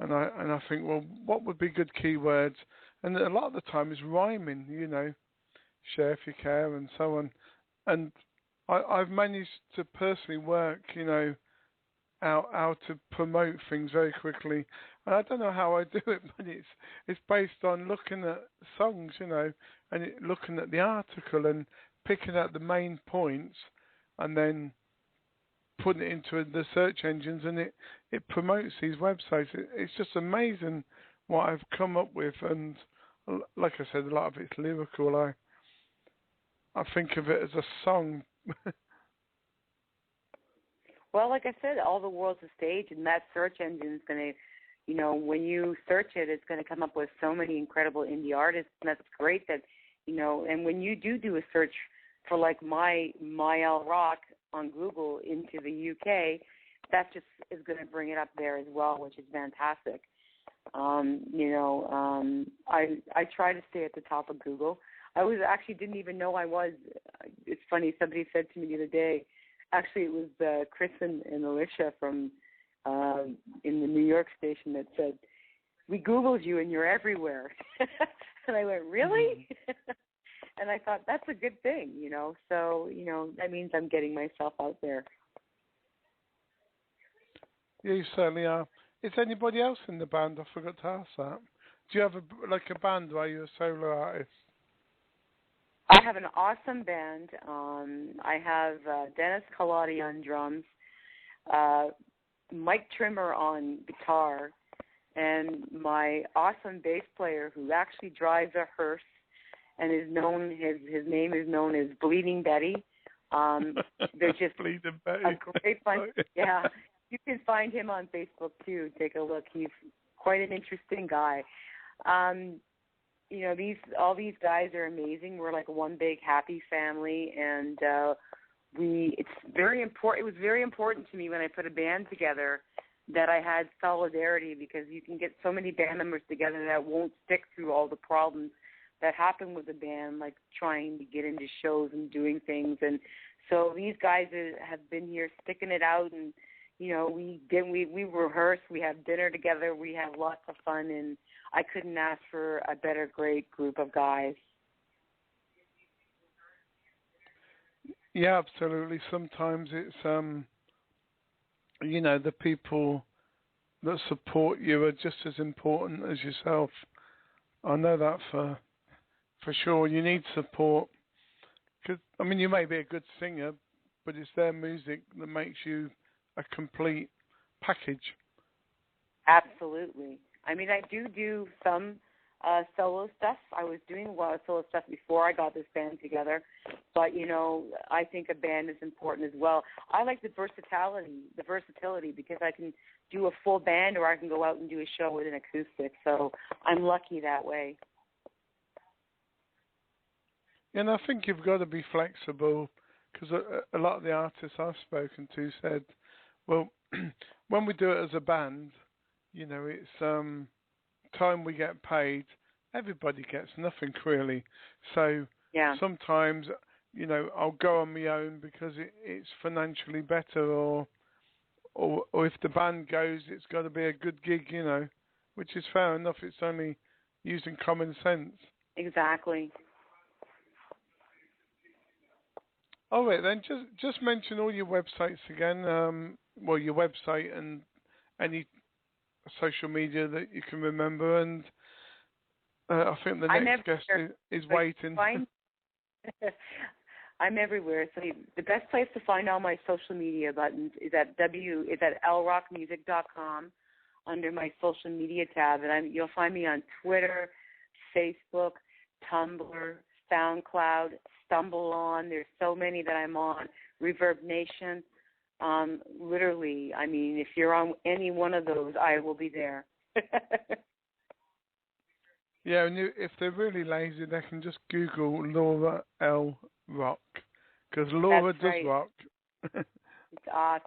and I think, well, what would be good keywords? And a lot of the time it's rhyming, share if you care and so on. And I've managed to personally work, how to promote things very quickly. And I don't know how I do it, but it's based on looking at songs, and looking at the article and picking out the main points, and then putting it into the search engines, and it promotes these websites. It's just amazing what I've come up with, and like I said, a lot of it's lyrical. I think of it as a song. Well, like I said, all the world's a stage, and that search engine is going to, when you search it, it's going to come up with so many incredible indie artists, and that's great that, and when you do a search for like my L Rock on Google into the UK, that just is going to bring it up there as well, which is fantastic. I try to stay at the top of Google. I didn't even know I was. It's funny, somebody said to me the other day, actually it was Chris and Alicia from in the New York station that said, we Googled you and you're everywhere. And I went, really? And I thought, that's a good thing, So, that means I'm getting myself out there. Yeah, you certainly are. Is anybody else in the band? I forgot to ask that. Do you have a band, or are you a solo artist? I have an awesome band. I have Dennis Colati on drums, Mike Trimmer on guitar, and my awesome bass player who actually drives a hearse and is known, his name is known as Bleeding Betty. They're just Bleeding Betty. A great bunch. Yeah, you can find him on Facebook too. Take a look. He's quite an interesting guy. All these guys are amazing. We're like one big happy family, and it's very important. It was very important to me when I put a band together that I had solidarity, because you can get so many band members together that won't stick through all the problems that happen with the band, like trying to get into shows and doing things. And so these guys have been here sticking it out, and we rehearse, we have dinner together, we have lots of fun, and I couldn't ask for a better, great group of guys. Yeah, absolutely. Sometimes it's the people that support you are just as important as yourself. I know that for sure. You need support. 'Cause, you may be a good singer, but it's their music that makes you a complete package. Absolutely. I do some solo stuff. I was doing a lot of solo stuff before I got this band together. But, I think a band is important as well. I like the versatility, because I can do a full band, or I can go out and do a show with an acoustic. So I'm lucky that way. And I think you've got to be flexible, because a lot of the artists I've spoken to said, well, when we do it as a band, it's time we get paid. Everybody gets nothing really. So sometimes, I'll go on my own because it's financially better, or if the band goes, it's got to be a good gig, which is fair enough. It's only using common sense. Exactly. All right, then, just mention all your websites again. Your website and any social media that you can remember. And I think the next guest is waiting. I'm everywhere. So the best place to find all my social media buttons is at lrockmusic.com under my social media tab, and you'll find me on Twitter, Facebook, Tumblr, SoundCloud, Stumble On. There's so many that I'm on. Reverb Nation. Literally, if you're on any one of those, I will be there. Yeah, and if they're really lazy, they can just Google Laura L. Rock, because Laura does rock.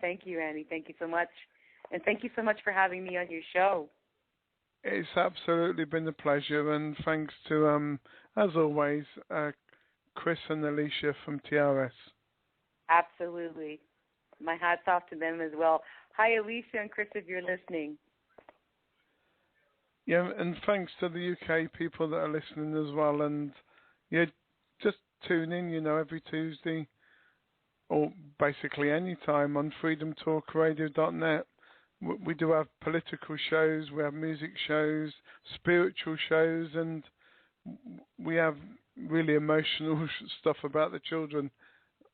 Thank you, Annie. Thank you so much. And thank you so much for having me on your show. It's absolutely been a pleasure, and thanks to, as always, Chris and Alicia from TRS. Absolutely. My hat's off to them as well. Hi, Alicia and Chris, if you're listening. Yeah, and thanks to the UK people that are listening as well. And yeah, just tune in, every Tuesday, or basically any time on freedomtalkradio.net. We do have political shows, we have music shows, spiritual shows, and we have really emotional stuff about the children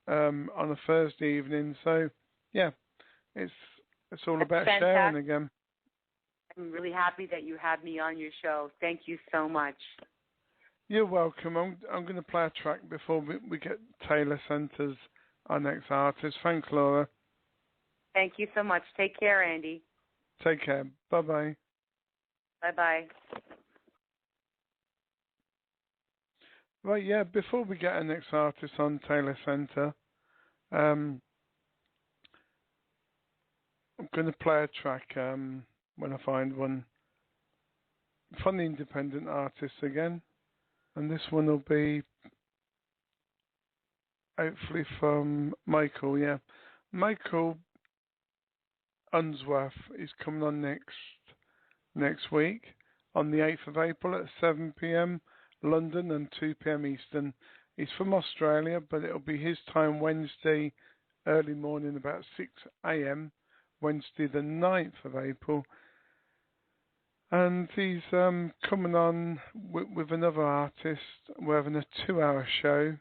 on a Thursday evening. So, yeah, it's all about sharing again. I'm really happy that you had me on your show. Thank you so much. You're welcome. I'm going to play a track before we get Taylor sent as our next artist. Thanks, Laura. Thank you so much. Take care, Andy. Take care. Bye-bye. Bye-bye. Right, yeah, before we get our next artist on Taylor Center, I'm going to play a track when I find one from the independent artists again. And this one will be hopefully from Michael, yeah. Michael Unsworth is coming on next week on the 8th of April at 7 p.m. London and 2 p.m. Eastern. He's from Australia, but it'll be his time Wednesday early morning, about 6 a.m. Wednesday the 9th of April. And he's coming on with another artist. We're having a 2-hour show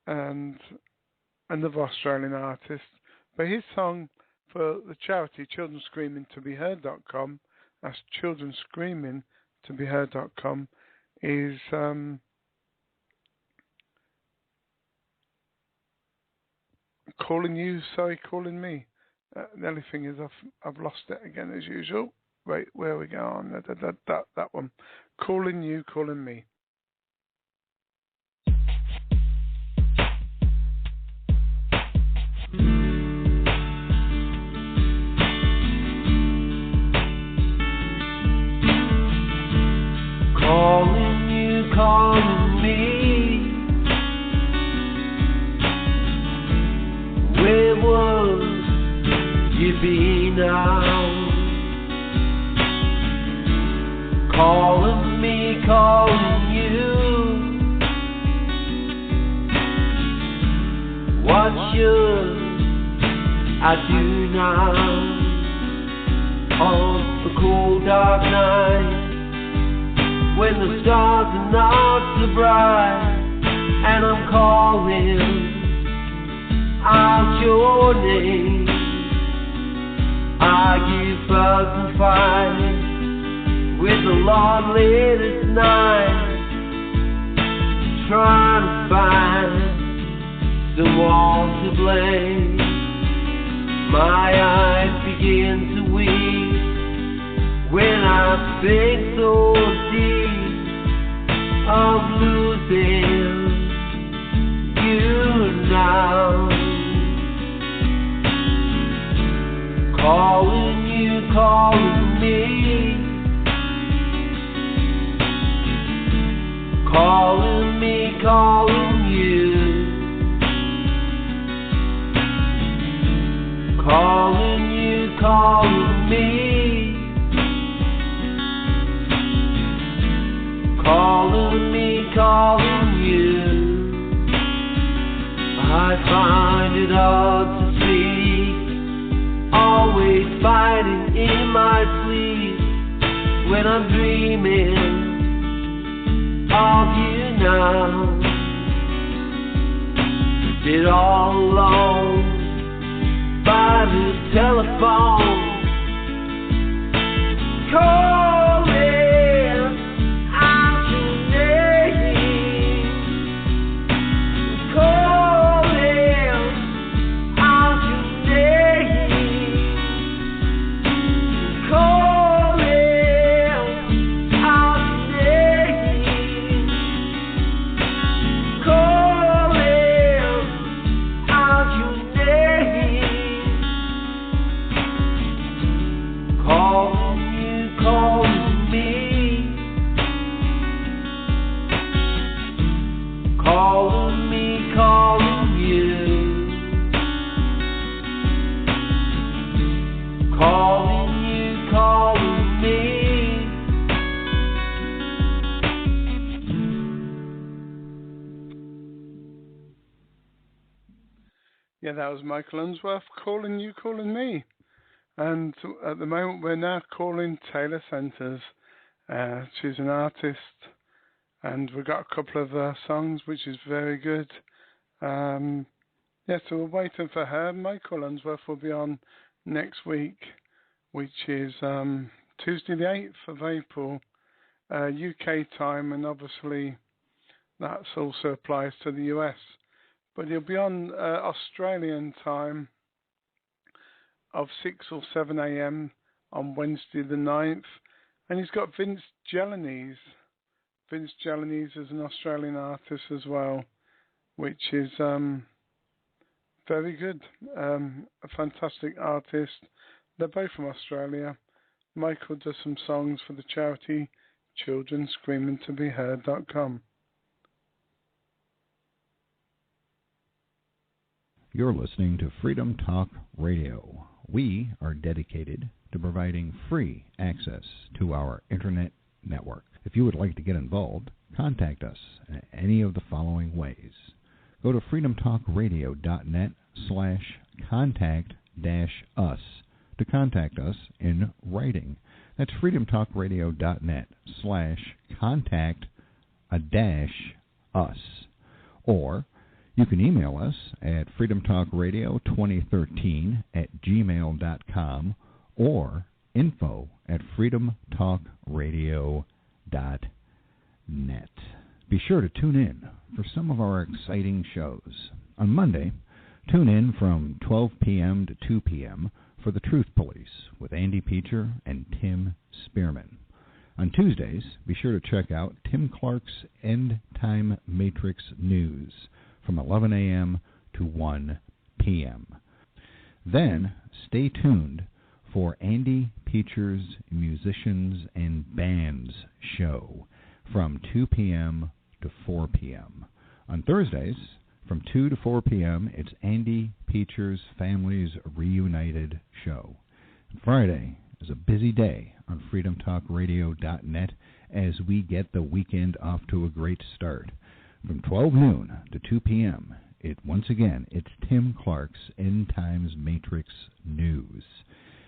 and another Australian artist. But his song for the charity childrenscreamingtobeheard.com, that's childrenscreamingtobeheard.com, is calling me. The only thing is I've lost it again as usual. Wait, where we go on? That one. Calling you, calling me. Calling you, calling me. Where would you be now? Calling me, calling you. What should I do now? On the cold dark night, when the stars are not so bright, and I'm calling out your name. I give fuss and fight with the Lord late at night, trying to find someone to blame. My eyes begin to weep when I think so deep of losing you now. Calling you, calling me. Calling me, calling you. Calling you, calling me. Calling me, calling you. I find it hard to sleep, always fighting in my sleep when I'm dreaming of you now. Sit all alone by the telephone, calling out your name, calling out your name, calling out your name, calling out your name. Calling you, calling me. Calling me, calling you. Calling you, calling me. Yeah, that was Michael Unsworth, Calling You, Calling Me. And at the moment, we're now calling Taylor Centers. She's an artist, and we've got a couple of songs, which is very good. So we're waiting for her. Michael Unsworth will be on next week, which is Tuesday the 8th of April, UK time, and obviously that also applies to the US. But he'll be on Australian time of 6 or 7 a.m. on Wednesday the 9th. And he's got Vince Gelanies Vince Gelanies is an Australian artist as well, which is very good. A fantastic artist. They're both from Australia. Michael does some songs for the charity childrenscreamingtobeheard.com. You're listening to Freedom Talk Radio. We are dedicated to providing free access to our internet network. If you would like to get involved, contact us in any of the following ways. Go to freedomtalkradio.net/contact-us to contact us in writing. That's freedomtalkradio.net/contact-us. Or you can email us at freedomtalkradio2013@gmail.com or info@freedomtalkradio.net. Be sure to tune in for some of our exciting shows. On Monday, tune in from 12 p.m. to 2 p.m. for The Truth Police with Andy Peacher and Tim Spearman. On Tuesdays, be sure to check out Tim Clark's End Time Matrix News from 11 a.m. to 1 p.m. Then, stay tuned for Andy Peacher's Musicians and Bands show from 2 p.m. to 4 p.m. On Thursdays, from 2 to 4 p.m., it's Andy Peacher's Families Reunited show. And Friday is a busy day on freedomtalkradio.net as we get the weekend off to a great start. From 12 noon to 2 p.m., it's Tim Clark's End Times Matrix News.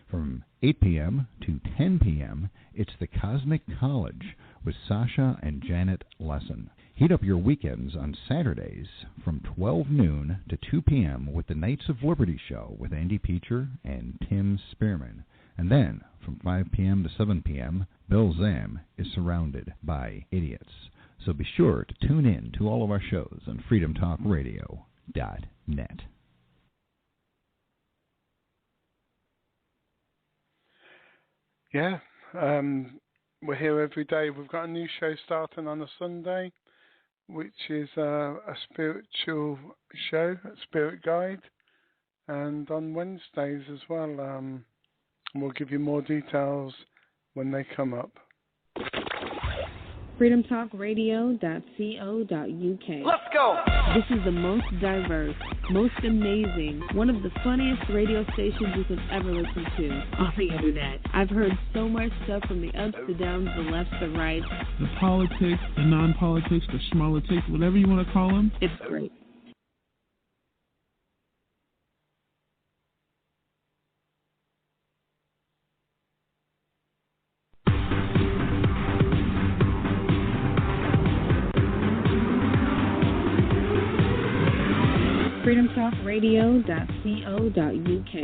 From 8 p.m. to 10 p.m., it's The Cosmic College with Sasha and Janet Lesson. Heat up your weekends on Saturdays from 12 noon to 2 p.m. with the Knights of Liberty show with Andy Peacher and Tim Spearman. And then, from 5 p.m. to 7 p.m., Bill Zam is surrounded by idiots. So be sure to tune in to all of our shows on freedomtalkradio.net. Yeah, we're here every day. We've got a new show starting on a Sunday, which is a spiritual show, a spirit guide, and on Wednesdays as well. We'll give you more details when they come up. freedomtalkradio.co.uk. Let's go! This is the most diverse, most amazing, one of the funniest radio stations you could ever listen to on the internet. I've heard so much stuff from the ups, the downs, the lefts, the rights. The politics, the non-politics, the schmalitics, whatever you want to call them. It's great. freedomtalkradio.co.uk.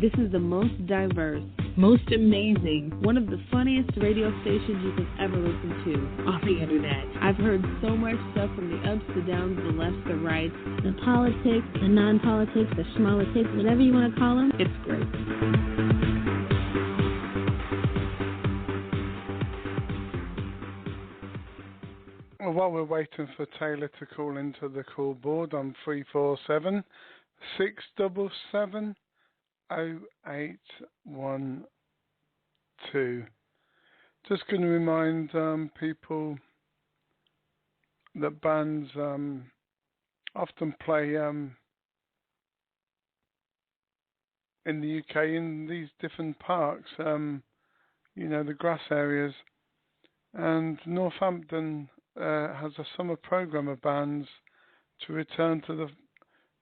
This is the most diverse, most amazing, one of the funniest radio stations you could ever listen to on the internet. I've heard so much stuff from the ups, the downs, the lefts, the rights. The politics, the non-politics, the schmalitics, whatever you want to call them. It's great. Well, while we're waiting for Taylor to call into the call board on 347 677 0812. Just going to remind people that bands often play in the UK in these different parks, the grass areas, and Northampton has a summer program of bands to return to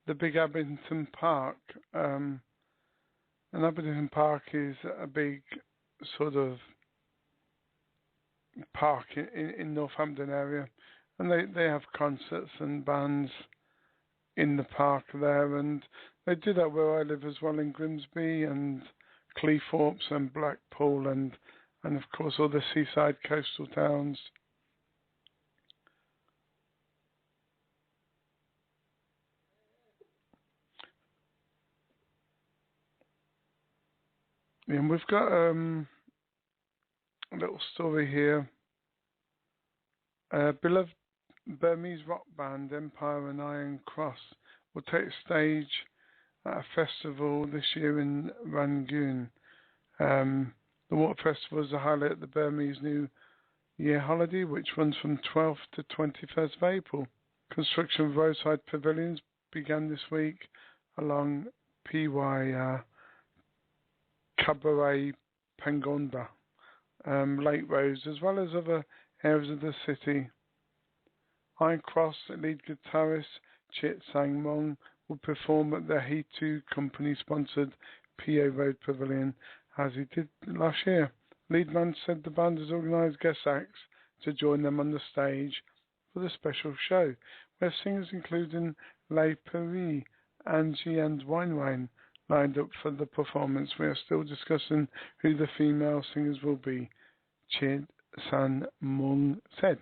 the big Abington Park. And Abington Park is a big sort of park in Northampton area, and they have concerts and bands in the park there, and they do that where I live as well, in Grimsby and Cleethorpes and Blackpool and of course all the seaside coastal towns. And we've got a little story here beloved Burmese rock band Empire and Iron Cross will take stage at a festival this year in Rangoon. The Water Festival is a highlight of the Burmese New Year holiday, which runs from 12th to 21st of April. Construction of roadside pavilions began this week along PY Cabaret Pengonda Lake Roads, as well as other areas of the city. Iron Cross lead guitarist Chit Sang Mong will perform at the He2 company-sponsored PA Road Pavilion, as he did last year. Lead man said the band has organised guest acts to join them on the stage for the special show, where singers including Le Paris, Angie and Wine lined up for the performance. We are still discussing who the female singers will be, Chit Sang Mong said.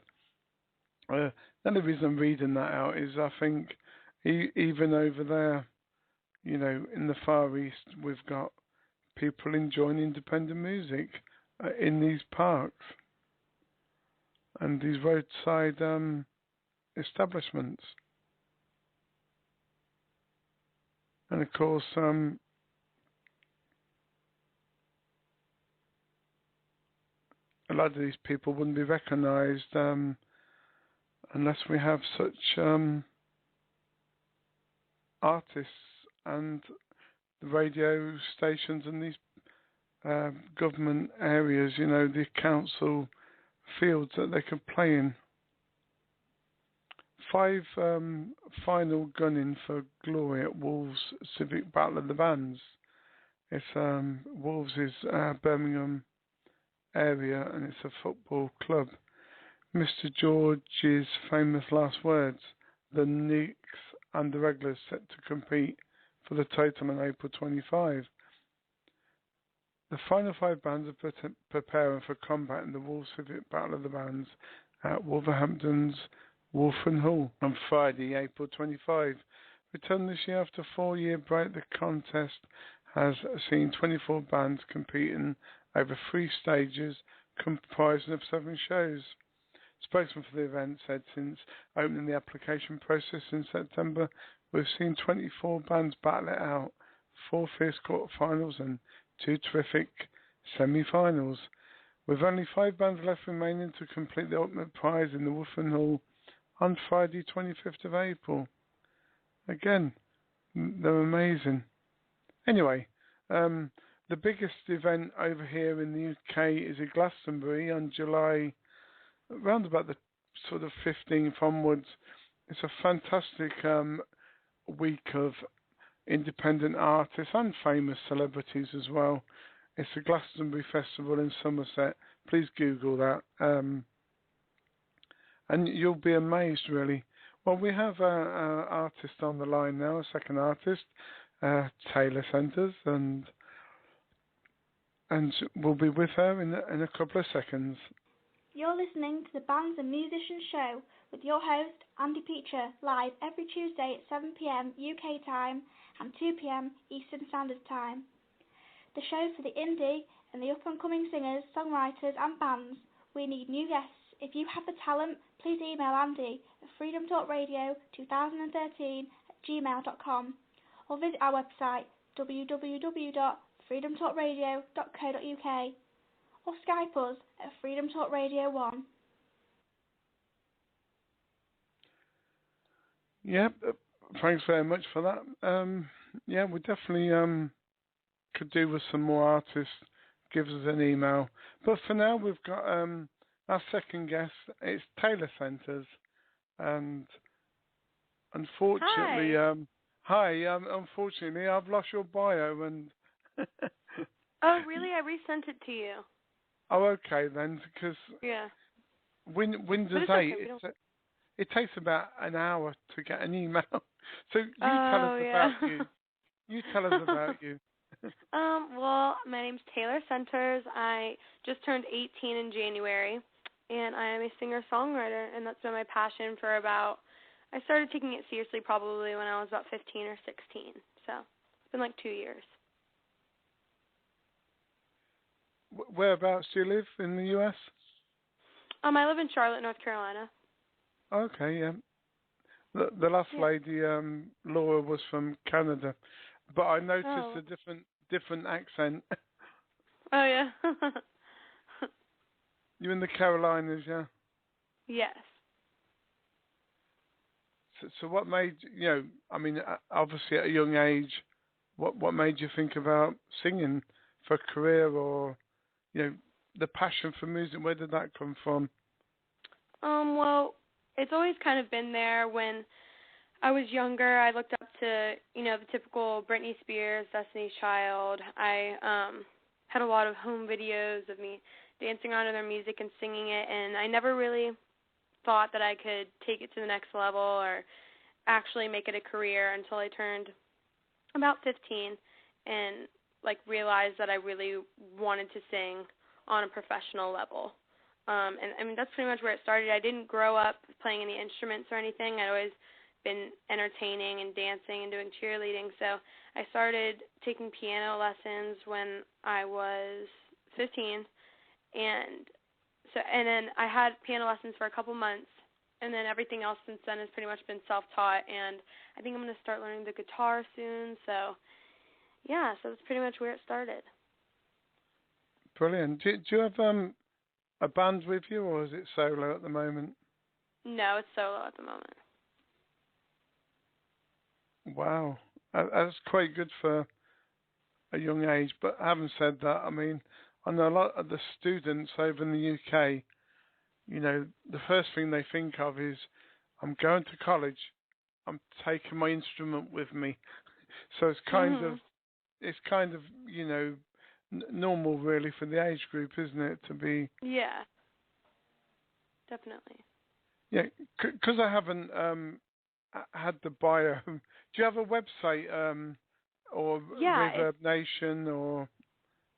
The only reason I'm reading that out is I think even over there, in the Far East, we've got people enjoying independent music in these parks and these roadside establishments. And of course, a lot of these people wouldn't be recognised unless we have such artists and the radio stations and these government areas, the council fields that they can play in. 5 final gunning for glory at Wolves Civic Battle of the Bands. It's Wolves is Birmingham area and it's a football club. Mr. George's famous last words: the Knicks and the Regulars set to compete for the title on April 25. The final 5 bands are preparing for combat in the Wolves Civic Battle of the Bands at Wolverhampton's Wolfen Hall on Friday, April 25. Returned this year after a 4-year break, the contest has seen 24 bands competing over 3 stages comprising of 7 shows. Spokesman for the event said since opening the application process in September, we've seen 24 bands battle it out, 4 fierce quarterfinals and 2 terrific semi-finals. With only 5 bands left remaining to complete the ultimate prize in the Wolfen Hall on Friday 25th of April. Again, they're amazing. Anyway, the biggest event over here in the UK is at Glastonbury on July, around about the sort of 15th onwards. It's a fantastic week of independent artists and famous celebrities as well. It's the Glastonbury Festival in Somerset. Please Google that. And you'll be amazed, really. Well, we have an artist on the line now, a second artist, Taylor Centers, and we'll be with her in a couple of seconds. You're listening to the Bands and Musicians Show with your host, Andy Peacher, live every Tuesday at 7 p.m. UK time and 2 p.m. Eastern Standard Time. The show for the indie and the up-and-coming singers, songwriters and bands. We need new guests. If you have the talent, please email Andy at freedomtalkradio2013@gmail.com or visit our website www.freedomtalkradio.co.uk or Skype us at Freedom Talk Radio 1. Yeah, thanks very much for that. Yeah, we definitely could do with some more artists. Give us an email. But for now, we've got our second guest. It's Taylor Centers, and unfortunately, unfortunately, I've lost your bio and. Oh, really? I resent it to you. Oh, okay then, because Windows 8, it takes about an hour to get an email. So you tell us about you. You tell us about you. Well, my name's Taylor Centers. I just turned 18 in January, and I am a singer-songwriter, and that's been my passion for I started taking it seriously probably when I was about 15 or 16, so it's been like 2 years. Whereabouts do you live in the U.S.? I live in Charlotte, North Carolina. Okay, yeah. The last lady, Laura, was from Canada, but I noticed a different accent. Oh, yeah. You're in the Carolinas, yeah? Yes. So what made, obviously at a young age, what made you think about singing for a career, or, the passion for music, where did that come from? Well, it's always kind of been there. When I was younger, I looked up to, the typical Britney Spears, Destiny's Child. I had a lot of home videos of me dancing around to their music and singing it, and I never really thought that I could take it to the next level or actually make it a career until I turned about 15 and realized that I really wanted to sing on a professional level. And I mean, that's pretty much where it started. I didn't grow up playing any instruments or anything. I'd always been entertaining and dancing and doing cheerleading. So I started taking piano lessons when I was 15, and then I had piano lessons for a couple months, and then everything else since then has pretty much been self-taught, and I think I'm going to start learning the guitar soon. So yeah, so that's pretty much where it started. Brilliant. Do you have a band with you, or is it solo at the moment? No, it's solo at the moment. Wow, that's quite good for a young age. But having said that, I mean, I know a lot of the students over in the UK, the first thing they think of is, I'm going to college, I'm taking my instrument with me. So it's kind of, normal really for the age group, isn't it, to be? Yeah, definitely. Yeah, because I haven't had the bio. Do you have a website or Reverb Nation or?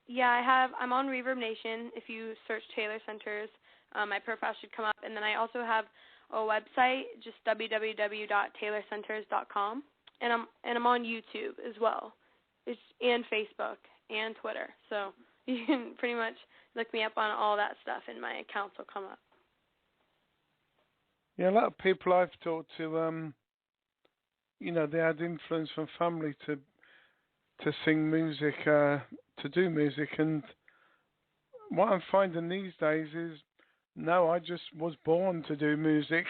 Yeah, I'm on Reverb Nation. If you search Taylor Centers, my profile should come up. And then I also have a website, just www.taylorcenters.com. And I'm on YouTube as well. And Facebook and Twitter. So you can pretty much look me up on all that stuff, and my accounts will come up. Yeah, a lot of people I've talked to, they had influence from family to sing music, to do music, and what I'm finding these days is, no, I just was born to do music.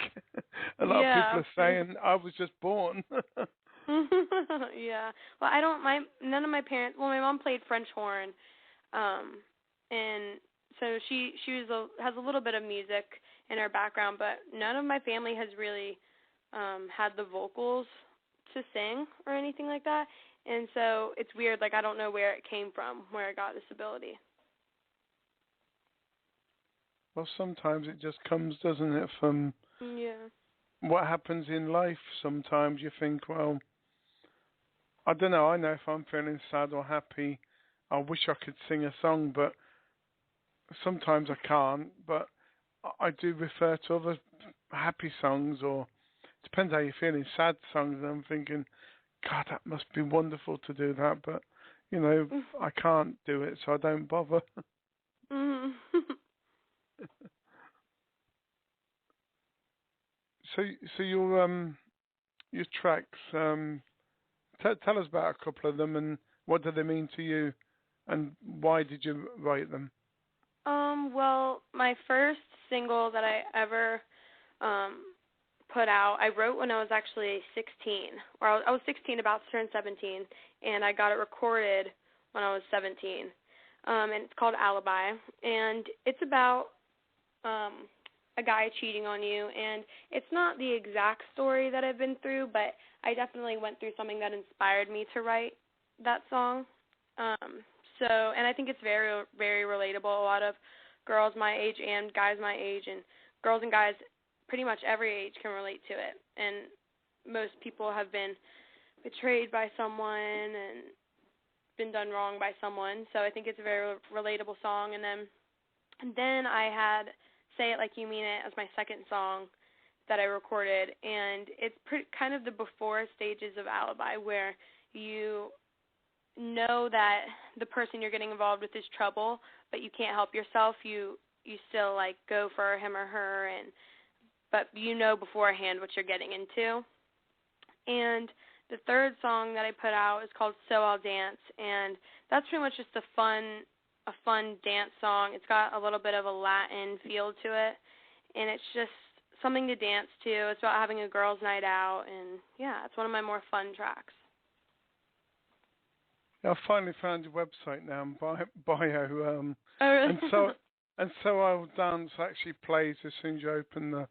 A lot of people are saying I was just born. Yeah. Well, none of my parents. Well, my mom played French horn, and so she has a little bit of music in her background, but none of my family has really had the vocals to sing or anything like that. And so it's weird. I don't know where it came from, where I got this ability. Well, sometimes it just comes, doesn't it, from what happens in life. Sometimes you think, well, I don't know. I know if I'm feeling sad or happy, I wish I could sing a song, but sometimes I can't. But I do refer to other happy songs, or it depends how you're feeling, sad songs, and I'm thinking, God, that must be wonderful to do that. But, I can't do it, so I don't bother. So your tracks, tell us about a couple of them, and what do they mean to you, and why did you write them? Well, my first single that I ever put out, I wrote when I was actually 16, or I was 16, about to turn 17, and I got it recorded when I was 17, and it's called Alibi, and it's about a guy cheating on you, and it's not the exact story that I've been through, but I definitely went through something that inspired me to write that song. And I think it's very, very relatable. A lot of girls my age and guys my age, and girls and guys pretty much every age can relate to it. And most people have been betrayed by someone and been done wrong by someone. So I think it's a very relatable song. And then I had Say It Like You Mean It as my second song that I recorded, and it's kind of the before stages of Alibi, where you know that the person you're getting involved with is trouble, but you can't help yourself. You still go for him or her, and but you know beforehand what you're getting into. And the third song that I put out is called So I'll Dance, and that's pretty much just a fun dance song. It's got a little bit of a Latin feel to it, and it's just something to dance to. It's about having a girls' night out, and yeah, it's one of my more fun tracks. I finally found your website now, bio. Oh, really? and so I'll Dance actually plays as soon as you open the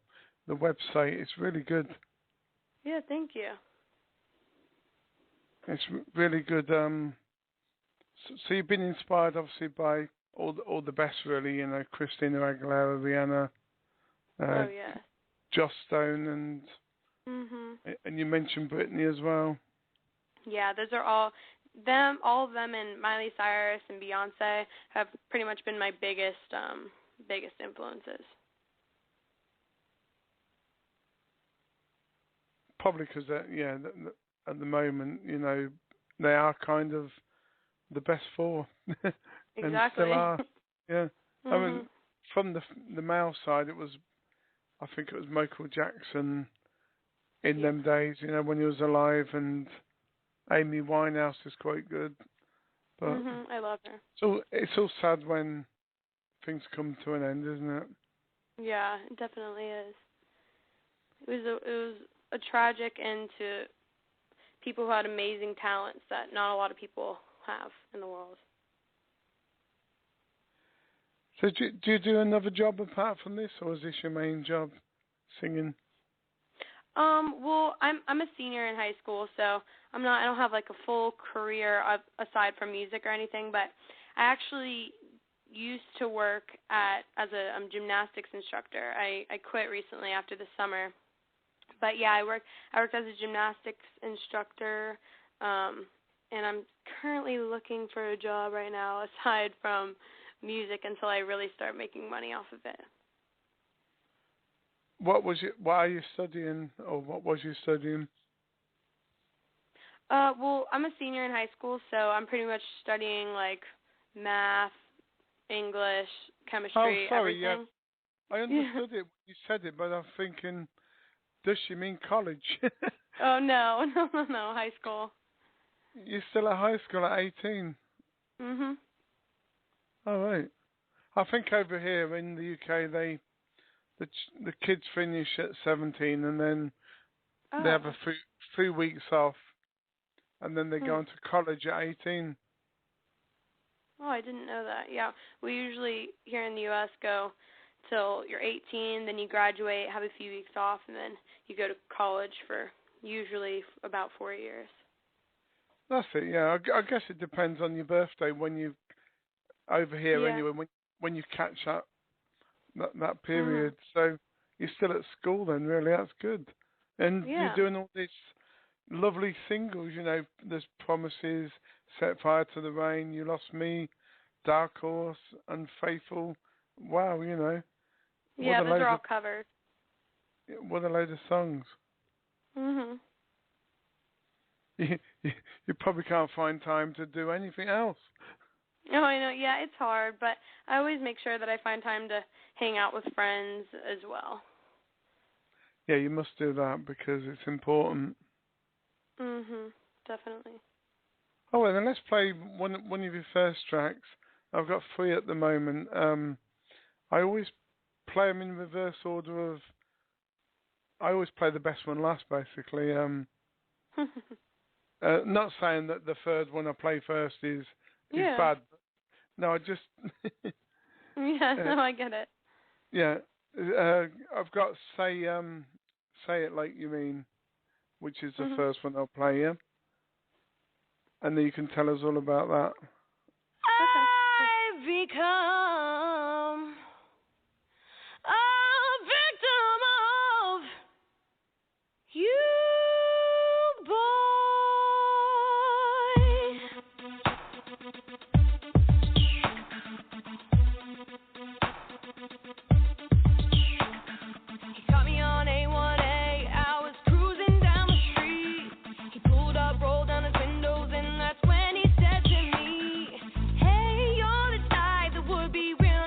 website. It's really good. Yeah, thank you. It's really good. So you've been inspired, obviously, by all the best, really. You know, Christina Aguilera, Rihanna, oh yeah, Joss Stone, and you mentioned Britney as well. Yeah, those are all of them, and Miley Cyrus and Beyonce have pretty much been my biggest influences. Probably because, at the moment, you know, they are kind of the best four. And Exactly. still are. Yeah. I mean, from the male side, I think it was Michael Jackson in them days, you know, when he was alive, and Amy Winehouse is quite good. But I love her. So it's all sad when things come to an end, isn't it? Yeah, it definitely is. It was a tragic end to people who had amazing talents that not a lot of people have in the world. So do you do another job apart from this, or is this your main job, singing? Well, I'm a senior in high school, so I don't have like a full career aside from music or anything, but I actually used to work as a gymnastics instructor. I quit recently after the summer. But yeah, I worked as a gymnastics instructor, and I'm currently looking for a job right now aside from music until I really start making money off of it. Why are you studying, or what was you studying? Well, I'm a senior in high school, so I'm pretty much studying like math, English, chemistry, sorry, everything. Yeah. I understood it. You said it, but I'm thinking, does she mean college? Oh, no, high school. You're still at high school at 18? Mhm. All right. I think over here in the UK, the kids finish at 17, and then they have a few weeks off, and then they go into college at 18. Oh, I didn't know that. Yeah, we usually here in the U.S. go till you're 18, then you graduate, have a few weeks off, and then you go to college for usually about 4 years. That's it. Yeah, I guess it depends on your birthday when you over here anyway. When you catch that period, so you're still at school then. Really, that's good. And you're doing all these lovely singles. You know, there's Promises, Set Fire to the Rain, You Lost Me, Dark Horse, Unfaithful. Wow, you know. Yeah, those are all covers. What a load of songs. Mhm. You probably can't find time to do anything else. Oh, I know. Yeah, it's hard, but I always make sure that I find time to hang out with friends as well. Yeah, you must do that because it's important. Mhm. Definitely. Oh, well, then let's play one of your first tracks. I've got 3 at the moment. I always play them in reverse order of. I always play the best one last, basically. Not saying that the third one I play first is bad. No, I just. Yeah, no, I get it. Yeah, I've got Say It Like You Mean, which is the first one I'll play, yeah? And then you can tell us all about that. I've become a victim of you, boy. He caught me on A1A, I was cruising down the street. He pulled up, rolled down his windows, and that's when he said to me, hey, you're the type that would be real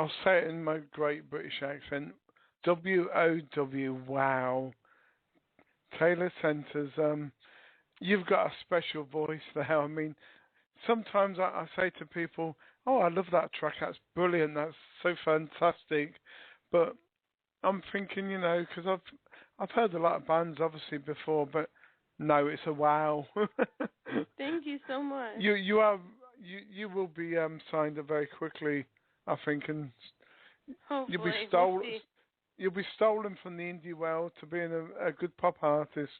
I'll say it in my great British accent. W-O-W, wow. Taylor Centers, you've got a special voice there. I mean, sometimes I say to people, oh, I love that track, that's brilliant, that's so fantastic. But I'm thinking, because I've heard a lot of bands, obviously, before, but no, it's a wow. Thank you so much. You will be signed up very quickly, I think, and hopefully you'll be stolen. We'll see. You'll be stolen from the indie world to being a good pop artist.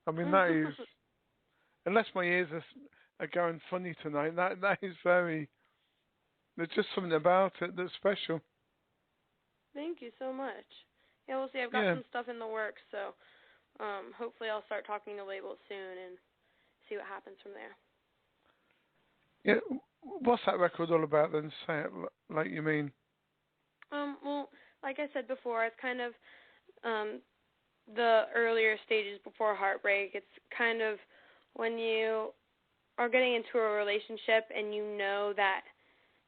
I mean, that is, unless my ears are going funny tonight, that is very. There's just something about it that's special. Thank you so much. Yeah, we'll see. I've got some stuff in the works, so hopefully I'll start talking to labels soon and see what happens from there. Yeah, what's that record all about then? Say it like you mean. Well, like I said before, it's kind of the earlier stages before heartbreak. It's kind of when you are getting into a relationship and you know that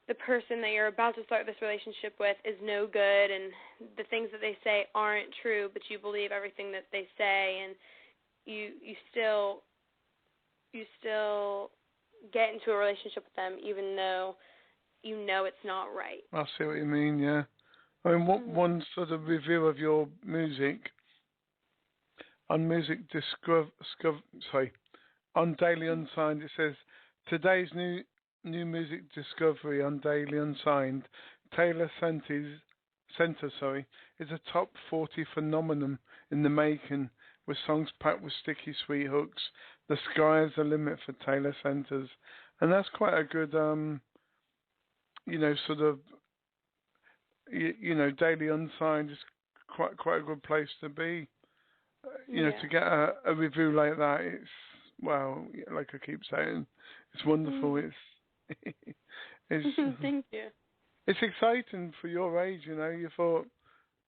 the person that you're about to start this relationship with is no good and the things that they say aren't true, but you believe everything that they say, and you still get into a relationship with them even though you know it's not right. I see what you mean, yeah. I mean, one sort of review of your music on on Daily Unsigned, it says, today's new music discovery on Daily Unsigned, Taylor Center, is a top 40 phenomenon in the making, with songs packed with sticky sweet hooks. The sky is the limit for Taylor Centers. And that's quite a good, sort of, Daily Unsigned is quite a good place to be. To get a review like that, it's, well, like I keep saying, it's wonderful. It's Thank you. It's exciting for your age, You thought,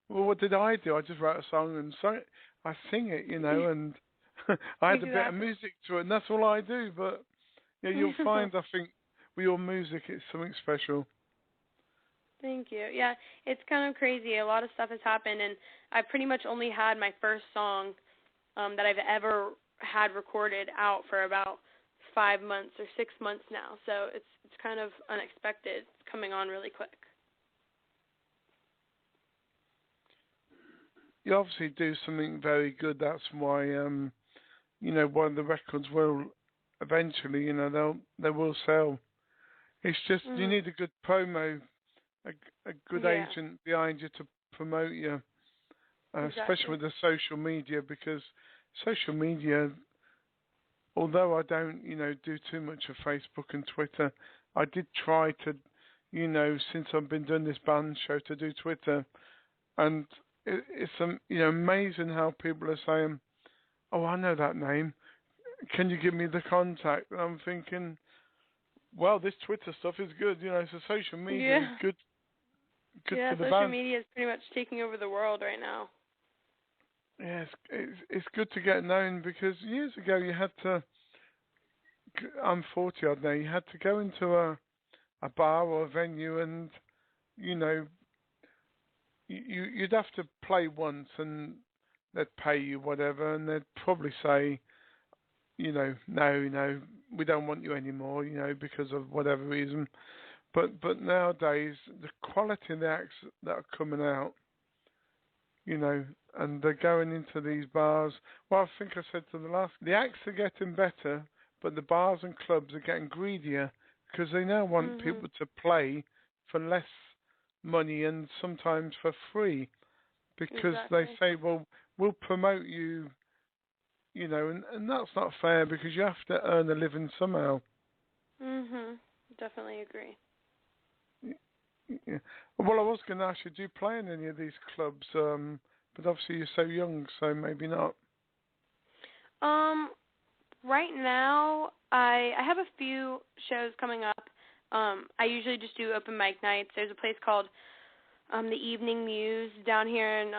well, what did I do? I just wrote a song and I sing it, and I had a bit of music to it, and that's all I do. But you'll find, I think, with your music, it's something special. Thank you. Yeah, it's kind of crazy. A lot of stuff has happened, and I pretty much only had my first song that I've ever had recorded out for about 5 months or 6 months now. So it's kind of unexpected. It's coming on really quick. You obviously do something very good. That's why, one of the records will eventually, they will sell. It's just you need a good promo. A good agent behind you to promote you, especially with the social media, because social media, although I don't, do too much of Facebook and Twitter, I did try to, since I've been doing this band show, to do Twitter, and it's amazing how people are saying, oh, I know that name, can you give me the contact? And I'm thinking, well, this Twitter stuff is good, so social media is good. Good for the social band. media is pretty much taking over the world right now. Yeah, it's good to get known, because years ago you had to, I'm 40 odd now, you had to go into a bar or a venue and, you'd have to play once and they'd pay you whatever, and they'd probably say, no, we don't want you anymore, because of whatever reason. But nowadays, the quality of the acts that are coming out, and they're going into these bars. Well, I think I said the acts are getting better, but the bars and clubs are getting greedier, because they now want people to play for less money and sometimes for free, because they say, well, we'll promote you, and that's not fair, because you have to earn a living somehow. Definitely agree. Yeah. Well, I was going to ask you, do you play in any of these clubs? But obviously you're so young, so maybe not. Right now, I have a few shows coming up. I usually just do open mic nights. There's a place called the Evening Muse down here in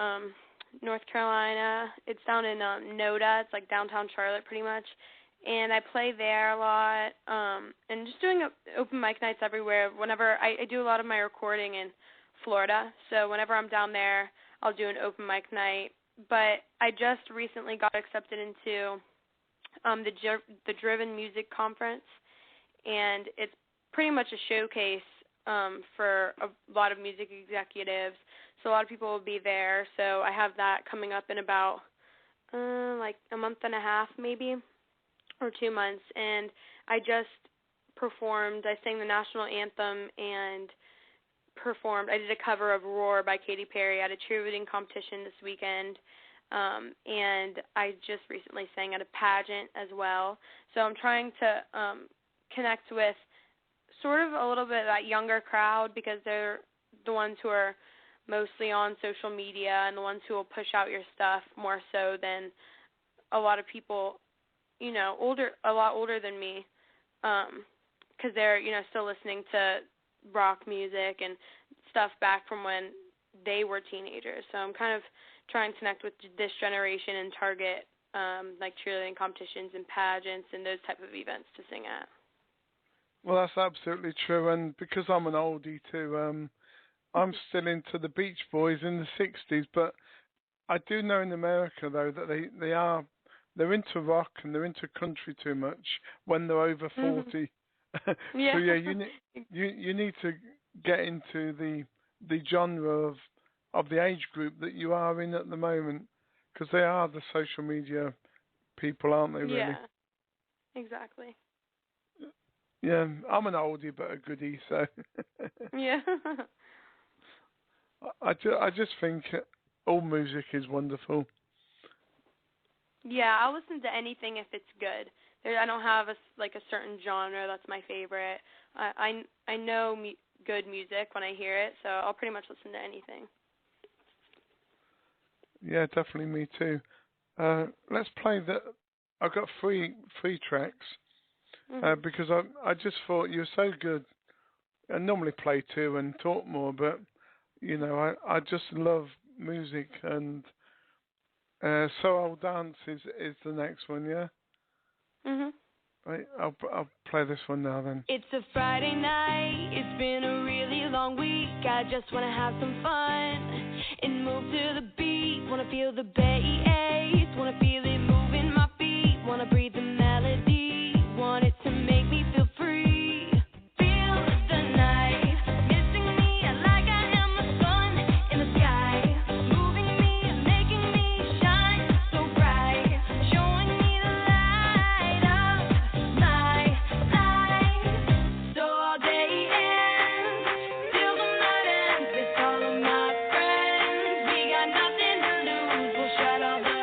North Carolina. It's down in Noda. It's like downtown Charlotte pretty much. And I play there a lot, and just doing open mic nights everywhere. Whenever I do a lot of my recording in Florida. So whenever I'm down there, I'll do an open mic night. But I just recently got accepted into the Driven Music Conference, and it's pretty much a showcase for a lot of music executives. So a lot of people will be there. So I have that coming up in about like a month and a half maybe, or 2 months. And I just performed. I sang the national anthem and performed. I did a cover of Roar by Katy Perry at a cheerleading competition this weekend. And I just recently sang at a pageant as well. So I'm trying to connect with sort of a little bit of that younger crowd, because they're the ones who are mostly on social media and the ones who will push out your stuff more so than a lot of people, you know, a lot older than me, because they're, you know, still listening to rock music and stuff back from when they were teenagers. So I'm kind of trying to connect with this generation and target like cheerleading competitions and pageants and those type of events to sing at. Well, that's absolutely true, and because I'm an oldie too, I'm still into the Beach Boys in the 60s, but I do know in America, though, that they're into rock and they're into country too much when they're over 40. Yeah. So yeah, you need to get into the genre of the age group that you are in at the moment, because they are the social media people, aren't they, really? Yeah, exactly. Yeah, I'm an oldie but a goodie, so. Yeah. I just think all music is wonderful. Yeah, I'll listen to anything if it's good. I don't have a certain genre that's my favorite. I know good music when I hear it, so I'll pretty much listen to anything. Yeah, definitely me too. Let's play I've got three tracks because I just thought you were so good. I normally play two and talk more, but you know I just love music, and So I'll Dance is the next one, yeah. Mhm. Right, I'll play this one now then. It's a Friday night, it's been a really long week. I just wanna have some fun and move to the beat. Wanna feel the bass, wanna feel it moving my feet. Wanna breathe the melody, want it to make me feel free. Feel the night, missing me like I am the sun in the sky. Moving me, making me shine so bright. Showing me the light of my life. So all day ends, till the night ends. With all of my friends, we got nothing to lose. We'll shut all the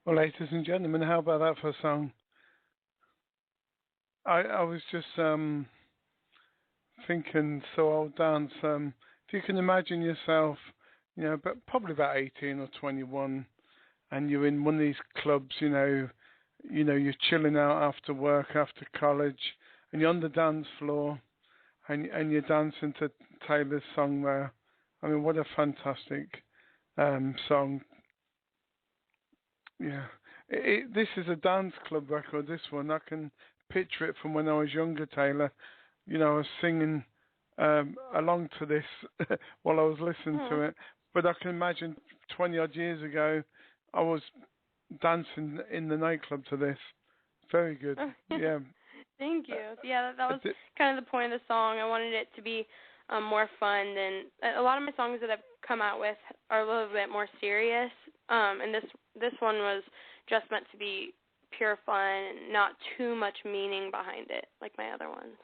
Well, ladies and gentlemen, how about that for a song? I was just thinking, so I'll dance. If you can imagine yourself, but probably about 18 or 21, and you're in one of these clubs, you're chilling out after work, after college, and you're on the dance floor, and you're dancing to Taylor's song there. I mean, what a fantastic song. Yeah. This is a dance club record, this one. I can picture it from when I was younger, Taylor. I was singing along to this while I was listening to it. But I can imagine 20 odd years ago, I was dancing in the nightclub to this. Very good. Yeah. Thank you. Yeah, that was kind of the point of the song. I wanted it to be more fun than a lot of my songs that I've come out with are a little bit more serious. And this one was just meant to be pure fun and not too much meaning behind it like my other ones.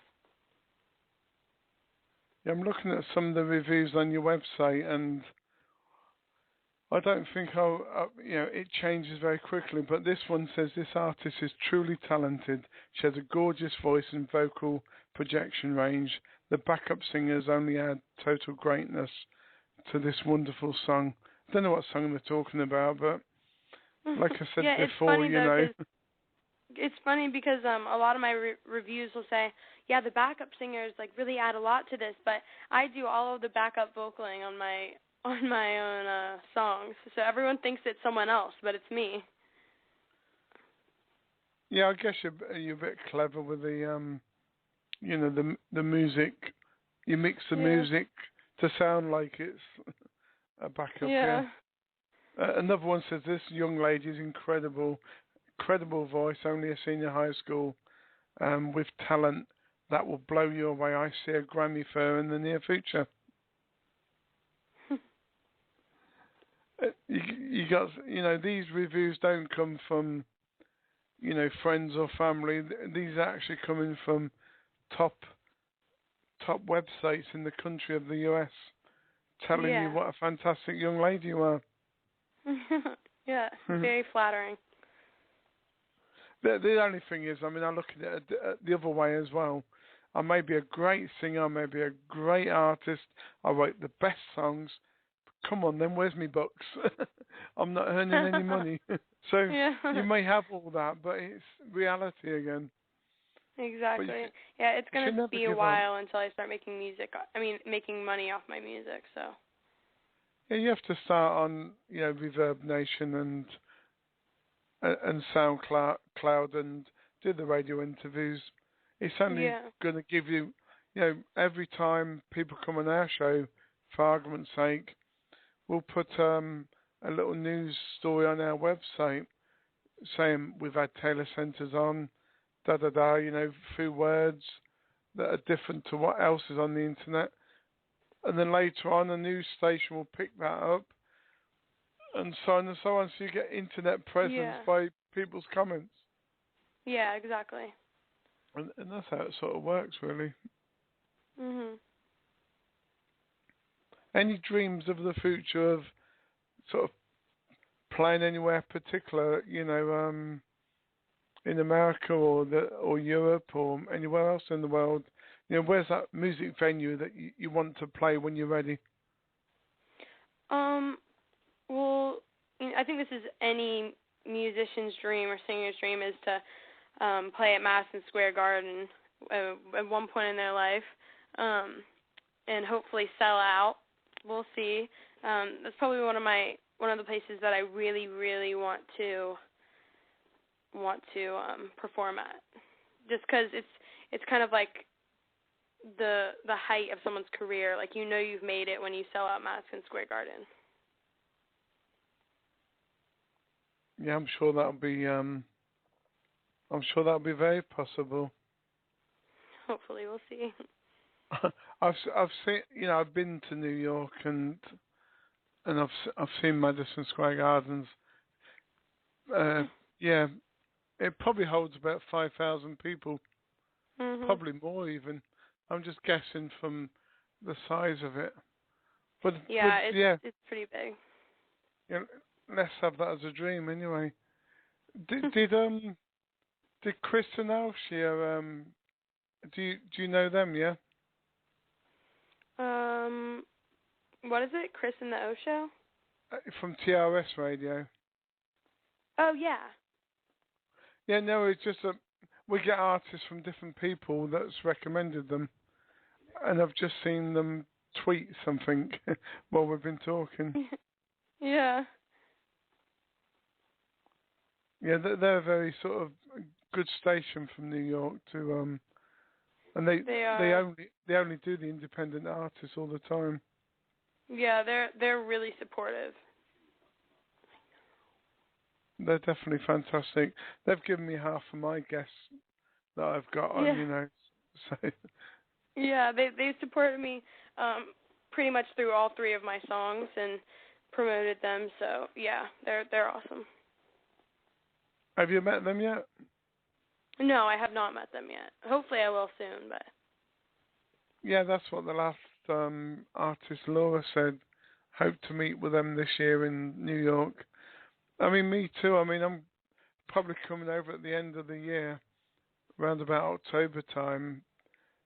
Yeah, I'm looking at some of the reviews on your website, and I don't think it changes very quickly, but this one says this artist is truly talented. She has a gorgeous voice and vocal projection range. The backup singers only add total greatness to this wonderful song. I don't know what song they're talking about, but like I said before, It's funny because a lot of my reviews will say, yeah, the backup singers really add a lot to this, but I do all of the backup vocaling on my own songs, so everyone thinks it's someone else, but it's me. Yeah, I guess you're a bit clever with the the music. You mix the music to sound like it's a backup. Yeah. Another one says this young lady is incredible voice, only a senior high school, with talent that will blow you away. I see a Grammy for her in the near future. You got, these reviews don't come from, friends or family. These are actually coming from top websites in the country of the US, telling you what a fantastic young lady you are. Yeah, very flattering. The only thing is, I look at it the other way as well. I may be a great singer, I may be a great artist, I write the best songs. Come on, then where's me bucks? I'm not earning any money. So you may have all that, but it's reality again. Exactly. It's going to be a while until I start making music. Making money off my music. So. Yeah, you have to start on Reverb Nation and SoundCloud and do the radio interviews. It's only going to give you, every time people come on our show, for argument's sake, we'll put a little news story on our website saying we've had Taylor Centers on, few words that are different to what else is on the internet. And then later on, a news station will pick that up, and so on and so on. So you get internet presence by people's comments. Yeah, exactly. And that's how it sort of works, really. Mhm. Any dreams of the future of sort of playing anywhere particular, in America or Europe or anywhere else in the world? Where's that music venue that you want to play when you're ready? Well, I think this is any musician's dream or singer's dream is to play at Madison Square Garden at one point in their life, and hopefully sell out. We'll see. That's probably one of the places that I really, really want to perform at, just because it's kind of like the height of someone's career. Like, you've made it when you sell out Madison Square Garden. Yeah, I'm sure that'll be very possible. Hopefully, we'll see. I've seen, I've been to New York and I've seen Madison Square Gardens. Yeah, it probably holds about 5,000 people, probably more even. I'm just guessing from the size of it. But it's pretty big. Yeah, let's have that as a dream anyway. Did Chris and Alcia, do you know them? Yeah. What is it? Chris and the O Show? From TRS Radio. Oh yeah. Yeah, no, it's just that we get artists from different people that's recommended them, and I've just seen them tweet something while we've been talking. Yeah. Yeah, they're a very sort of good station from New York to and they only do the independent artists all the time. Yeah, they're really supportive. They're definitely fantastic. They've given me half of my guests that I've got on, you know. So. Yeah, they supported me pretty much through all three of my songs and promoted them. So yeah, they're awesome. Have you met them yet? No, I have not met them yet. Hopefully, I will soon. But yeah, that's what the last artist Laura said. Hope to meet with them this year in New York. I mean, me too. I mean, I'm probably coming over at the end of the year, around about October time,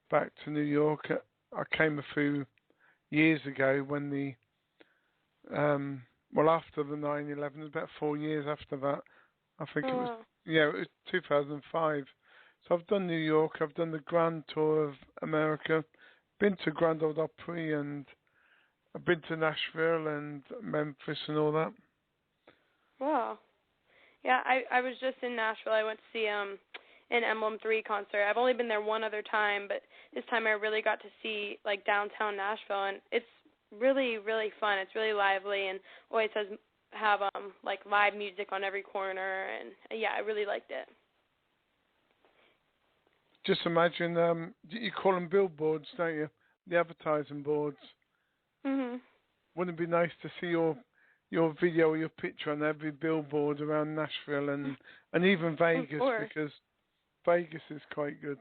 back to New York. I came a few years ago when the, after the 9/11, about 4 years after that, I think it was 2005. So I've done New York, I've done the Grand Tour of America, been to Grand Ole Opry, and I've been to Nashville and Memphis and all that. Wow. Yeah, I was just in Nashville. I went to see an Emblem 3 concert. I've only been there one other time, but this time I really got to see like downtown Nashville, and it's really, really fun. It's really lively and always have like live music on every corner, and yeah, I really liked it. Just imagine, you call them billboards, don't you? The advertising boards. Mhm. Wouldn't it be nice to see your video or your picture on every billboard around Nashville and even Vegas, because Vegas is quite good.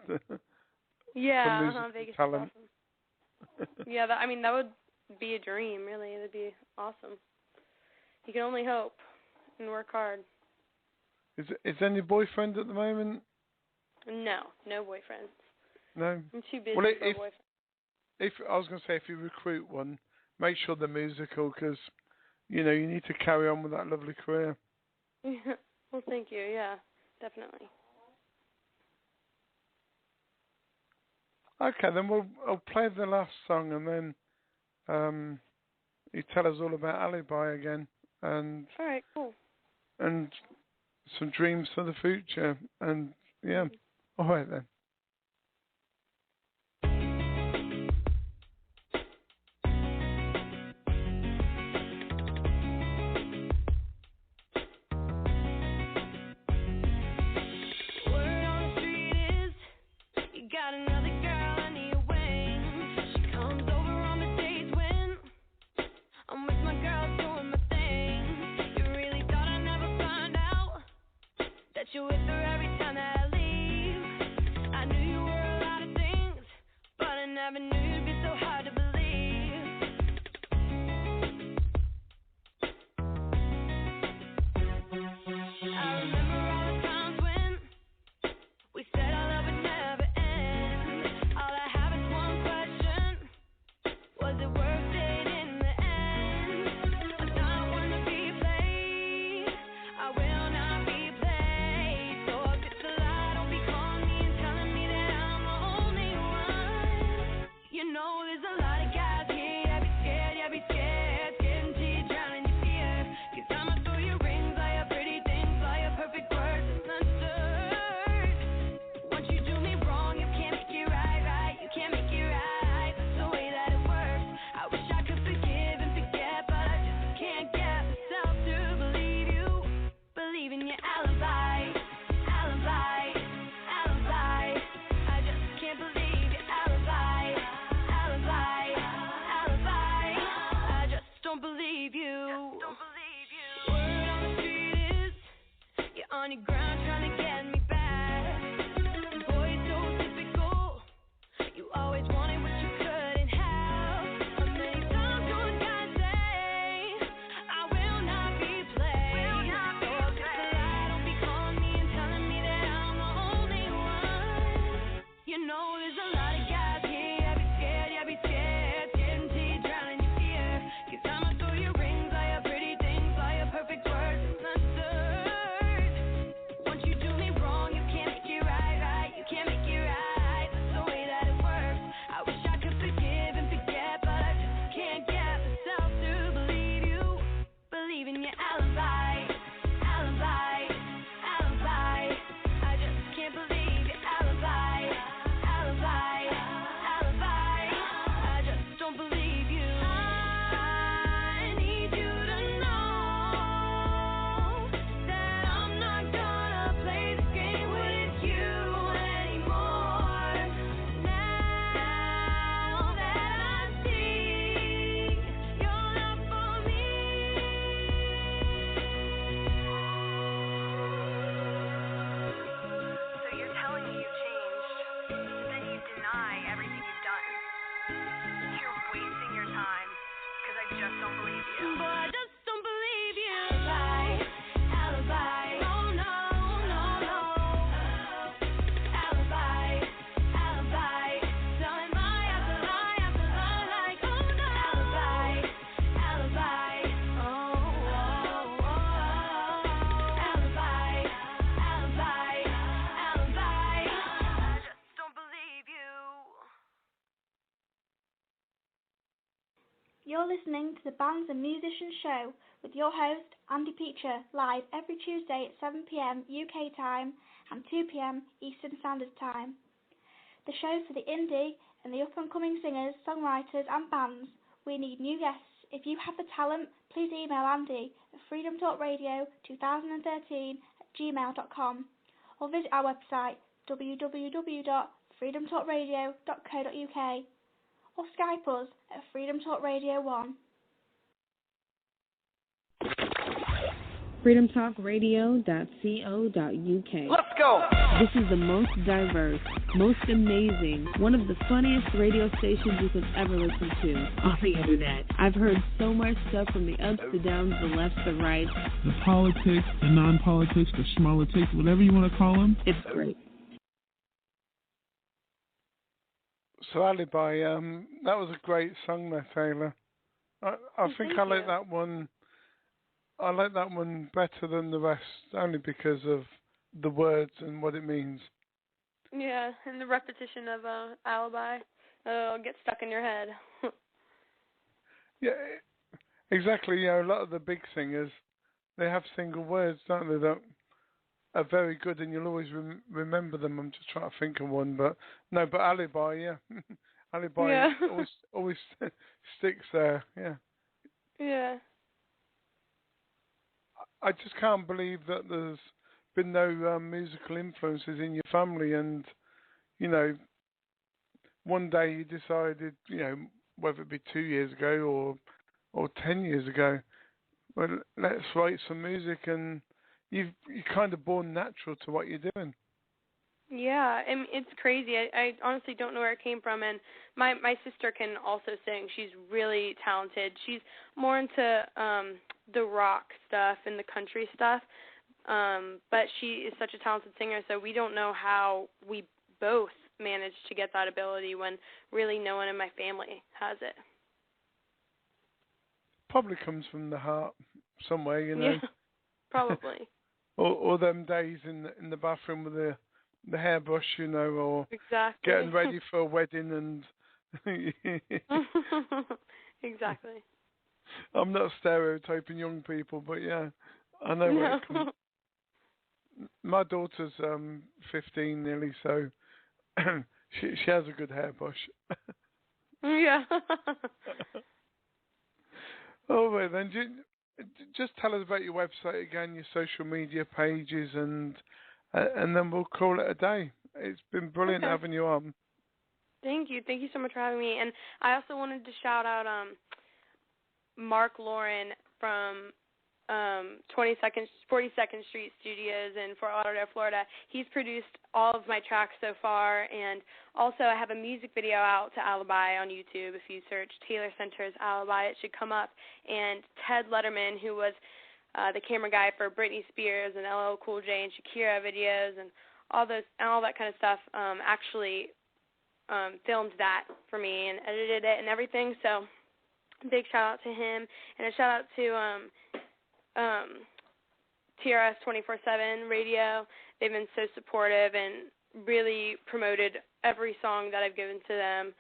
Yeah, Vegas talent. is awesome. Yeah, that would be a dream, really. It would be awesome. You can only hope and work hard. Is any boyfriend at the moment? No boyfriend. No? I'm too busy for a boyfriend. If I was going to say, if you recruit one, make sure they're musical, because you need to carry on with that lovely career. Well, thank you. Yeah, definitely. Okay, then I'll play the last song, and then you tell us all about Alibi again, and all right, cool. And some dreams for the future, and yeah, all right then. You with her every time that I leave. I knew you were a lot of things, but I never knew you'd be so hard to believe. I remember all the times when we said our love would never end. All I have is one question: was it worth it in the end? I'm not one to be played. I will not be played. You You're listening to the Bands and Musicians Show with your host, Andy Peacher, live every Tuesday at 7 p.m. UK time and 2 p.m. Eastern Standard Time. The show for the indie and the up-and-coming singers, songwriters and bands. We need new guests. If you have the talent, please email Andy at freedomtalkradio2013@gmail.com or visit our website www.freedomtalkradio.co.uk or Skype us at Freedom Talk Radio 1. freedomtalkradio.co.uk. Let's go! This is the most diverse, most amazing, one of the funniest radio stations you could ever listen to on the internet. I've heard so much stuff from the ups, the downs, the lefts, the rights. The politics, the non-politics, the schmalitics, whatever you want to call them. It's great. So Alibi, that was a great song there, Taylor. I think I like that one. I like that one better than the rest, only because of the words and what it means. Yeah, and the repetition of Alibi. It'll get stuck in your head. Yeah, exactly. You know, a lot of the big singers, they have single words, don't they, that are very good, and you'll always remember them. I'm just trying to think of one, but no, but Alibi, yeah. Alibi always sticks there, yeah. Yeah. I just can't believe that there's been no musical influences in your family, and you know, one day you decided, you know, whether it be 2 years ago or 10 years ago, well, let's write some music, and you're kind of born natural to what you're doing. Yeah, and it's crazy. I honestly don't know where it came from, and my sister can also sing. She's really talented. She's more into the rock stuff and the country stuff, but she is such a talented singer, so we don't know how we both managed to get that ability when really no one in my family has it. Probably comes from the heart somewhere, you know. Yeah, probably. or them days in the bathroom with the hairbrush, you know, or exactly. getting ready for a wedding and... Exactly. I'm not stereotyping young people, but yeah, I know where it comes. My daughter's 15 nearly, so she has a good hairbrush. Yeah. All right, then. Just tell us about your website again, your social media pages, and then we'll call it a day. It's been brilliant having you on. Thank you. Thank you so much for having me. And I also wanted to shout out Mark Lauren from 42nd Street Studios in Fort Lauderdale, Florida. He's produced all of my tracks so far, and also I have a music video out to Alibi on YouTube. If you search Taylor Center's Alibi, it should come up. And Ted Letterman, who was the camera guy for Britney Spears and LL Cool J and Shakira videos and all that kind of stuff, actually filmed that for me and edited it and everything. So big shout out to him, and a shout out to TRS 24/7 Radio. They've been so supportive and really promoted every song that I've given to them,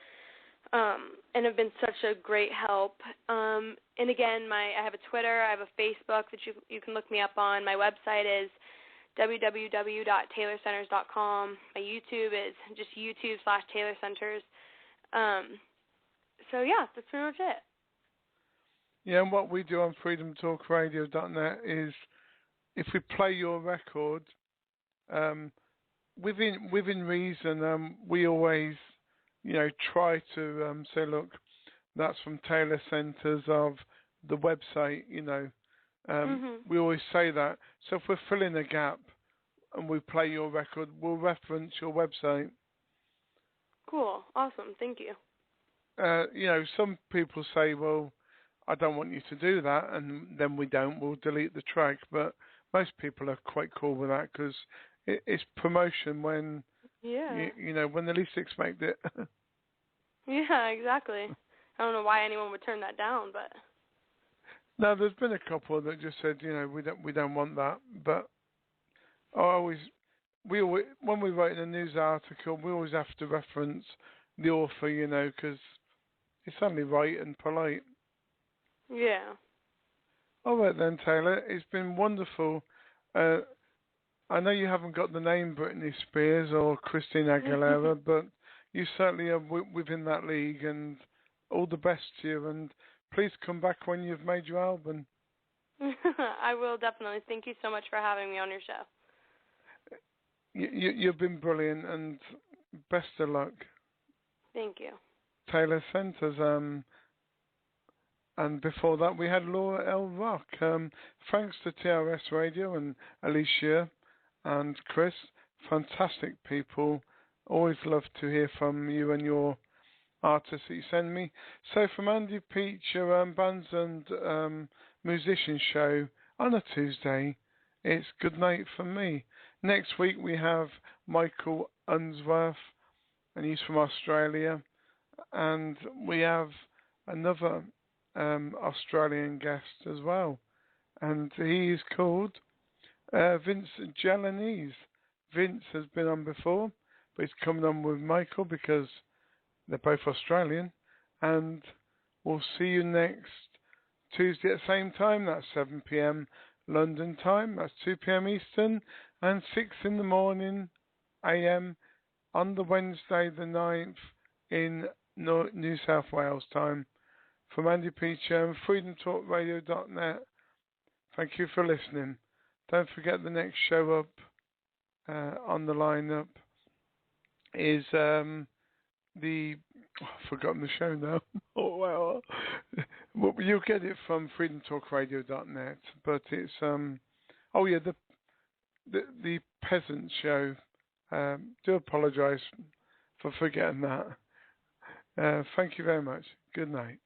and have been such a great help. And again, I have a Twitter, I have a Facebook that you can look me up on. My website is www.taylorcenters.com. My YouTube is just YouTube/TaylorCenters. So yeah, that's pretty much it. Yeah, and what we do on freedomtalkradio.net is, if we play your record, within reason, we always, you know, try to say, look, that's from Taylor Centers of the website, you know. We always say that. So if we're filling a gap and we play your record, we'll reference your website. Cool. Awesome. Thank you. You know, some people say, well, I don't want you to do that, and then we'll delete the track. But most people are quite cool with that, because it's promotion when, you know, when they least expect it. Yeah, exactly. I don't know why anyone would turn that down, but... No, there's been a couple that just said, you know, we don't want that. But when we write a news article, we always have to reference the author, you know, because it's only right and polite. Yeah. All right then, Taylor. It's been wonderful. I know you haven't got the name Britney Spears or Christina Aguilera, but you certainly are within that league, and all the best to you. And please come back when you've made your album. I will definitely. Thank you so much for having me on your show. You've been brilliant, and best of luck. Thank you. Taylor Centers, and before that we had Laura L. Rock. Thanks to TRS Radio and Alicia and Chris, fantastic people. Always love to hear from you and your artists that you send me. So from Andy Peach, Bands and Musicians show on a Tuesday, it's good night from me. Next week we have Michael Unsworth, and he's from Australia, and we have another Australian guest as well, and he is called Vince Jalanese. Vince has been on before, but he's coming on with Michael because they're both Australian, and we'll see you next Tuesday at the same time. That's 7 p.m. London time, that's 2 p.m. Eastern, and 6 in the morning a.m. on the Wednesday the 9th in New South Wales time. From Andy Peacher and freedomtalkradio.net, thank you for listening. Don't forget the next show up on the lineup is I've forgotten the show now. Oh well, you'll get it from freedomtalkradio.net. But it's the peasant show. Do apologise for forgetting that. Thank you very much. Good night.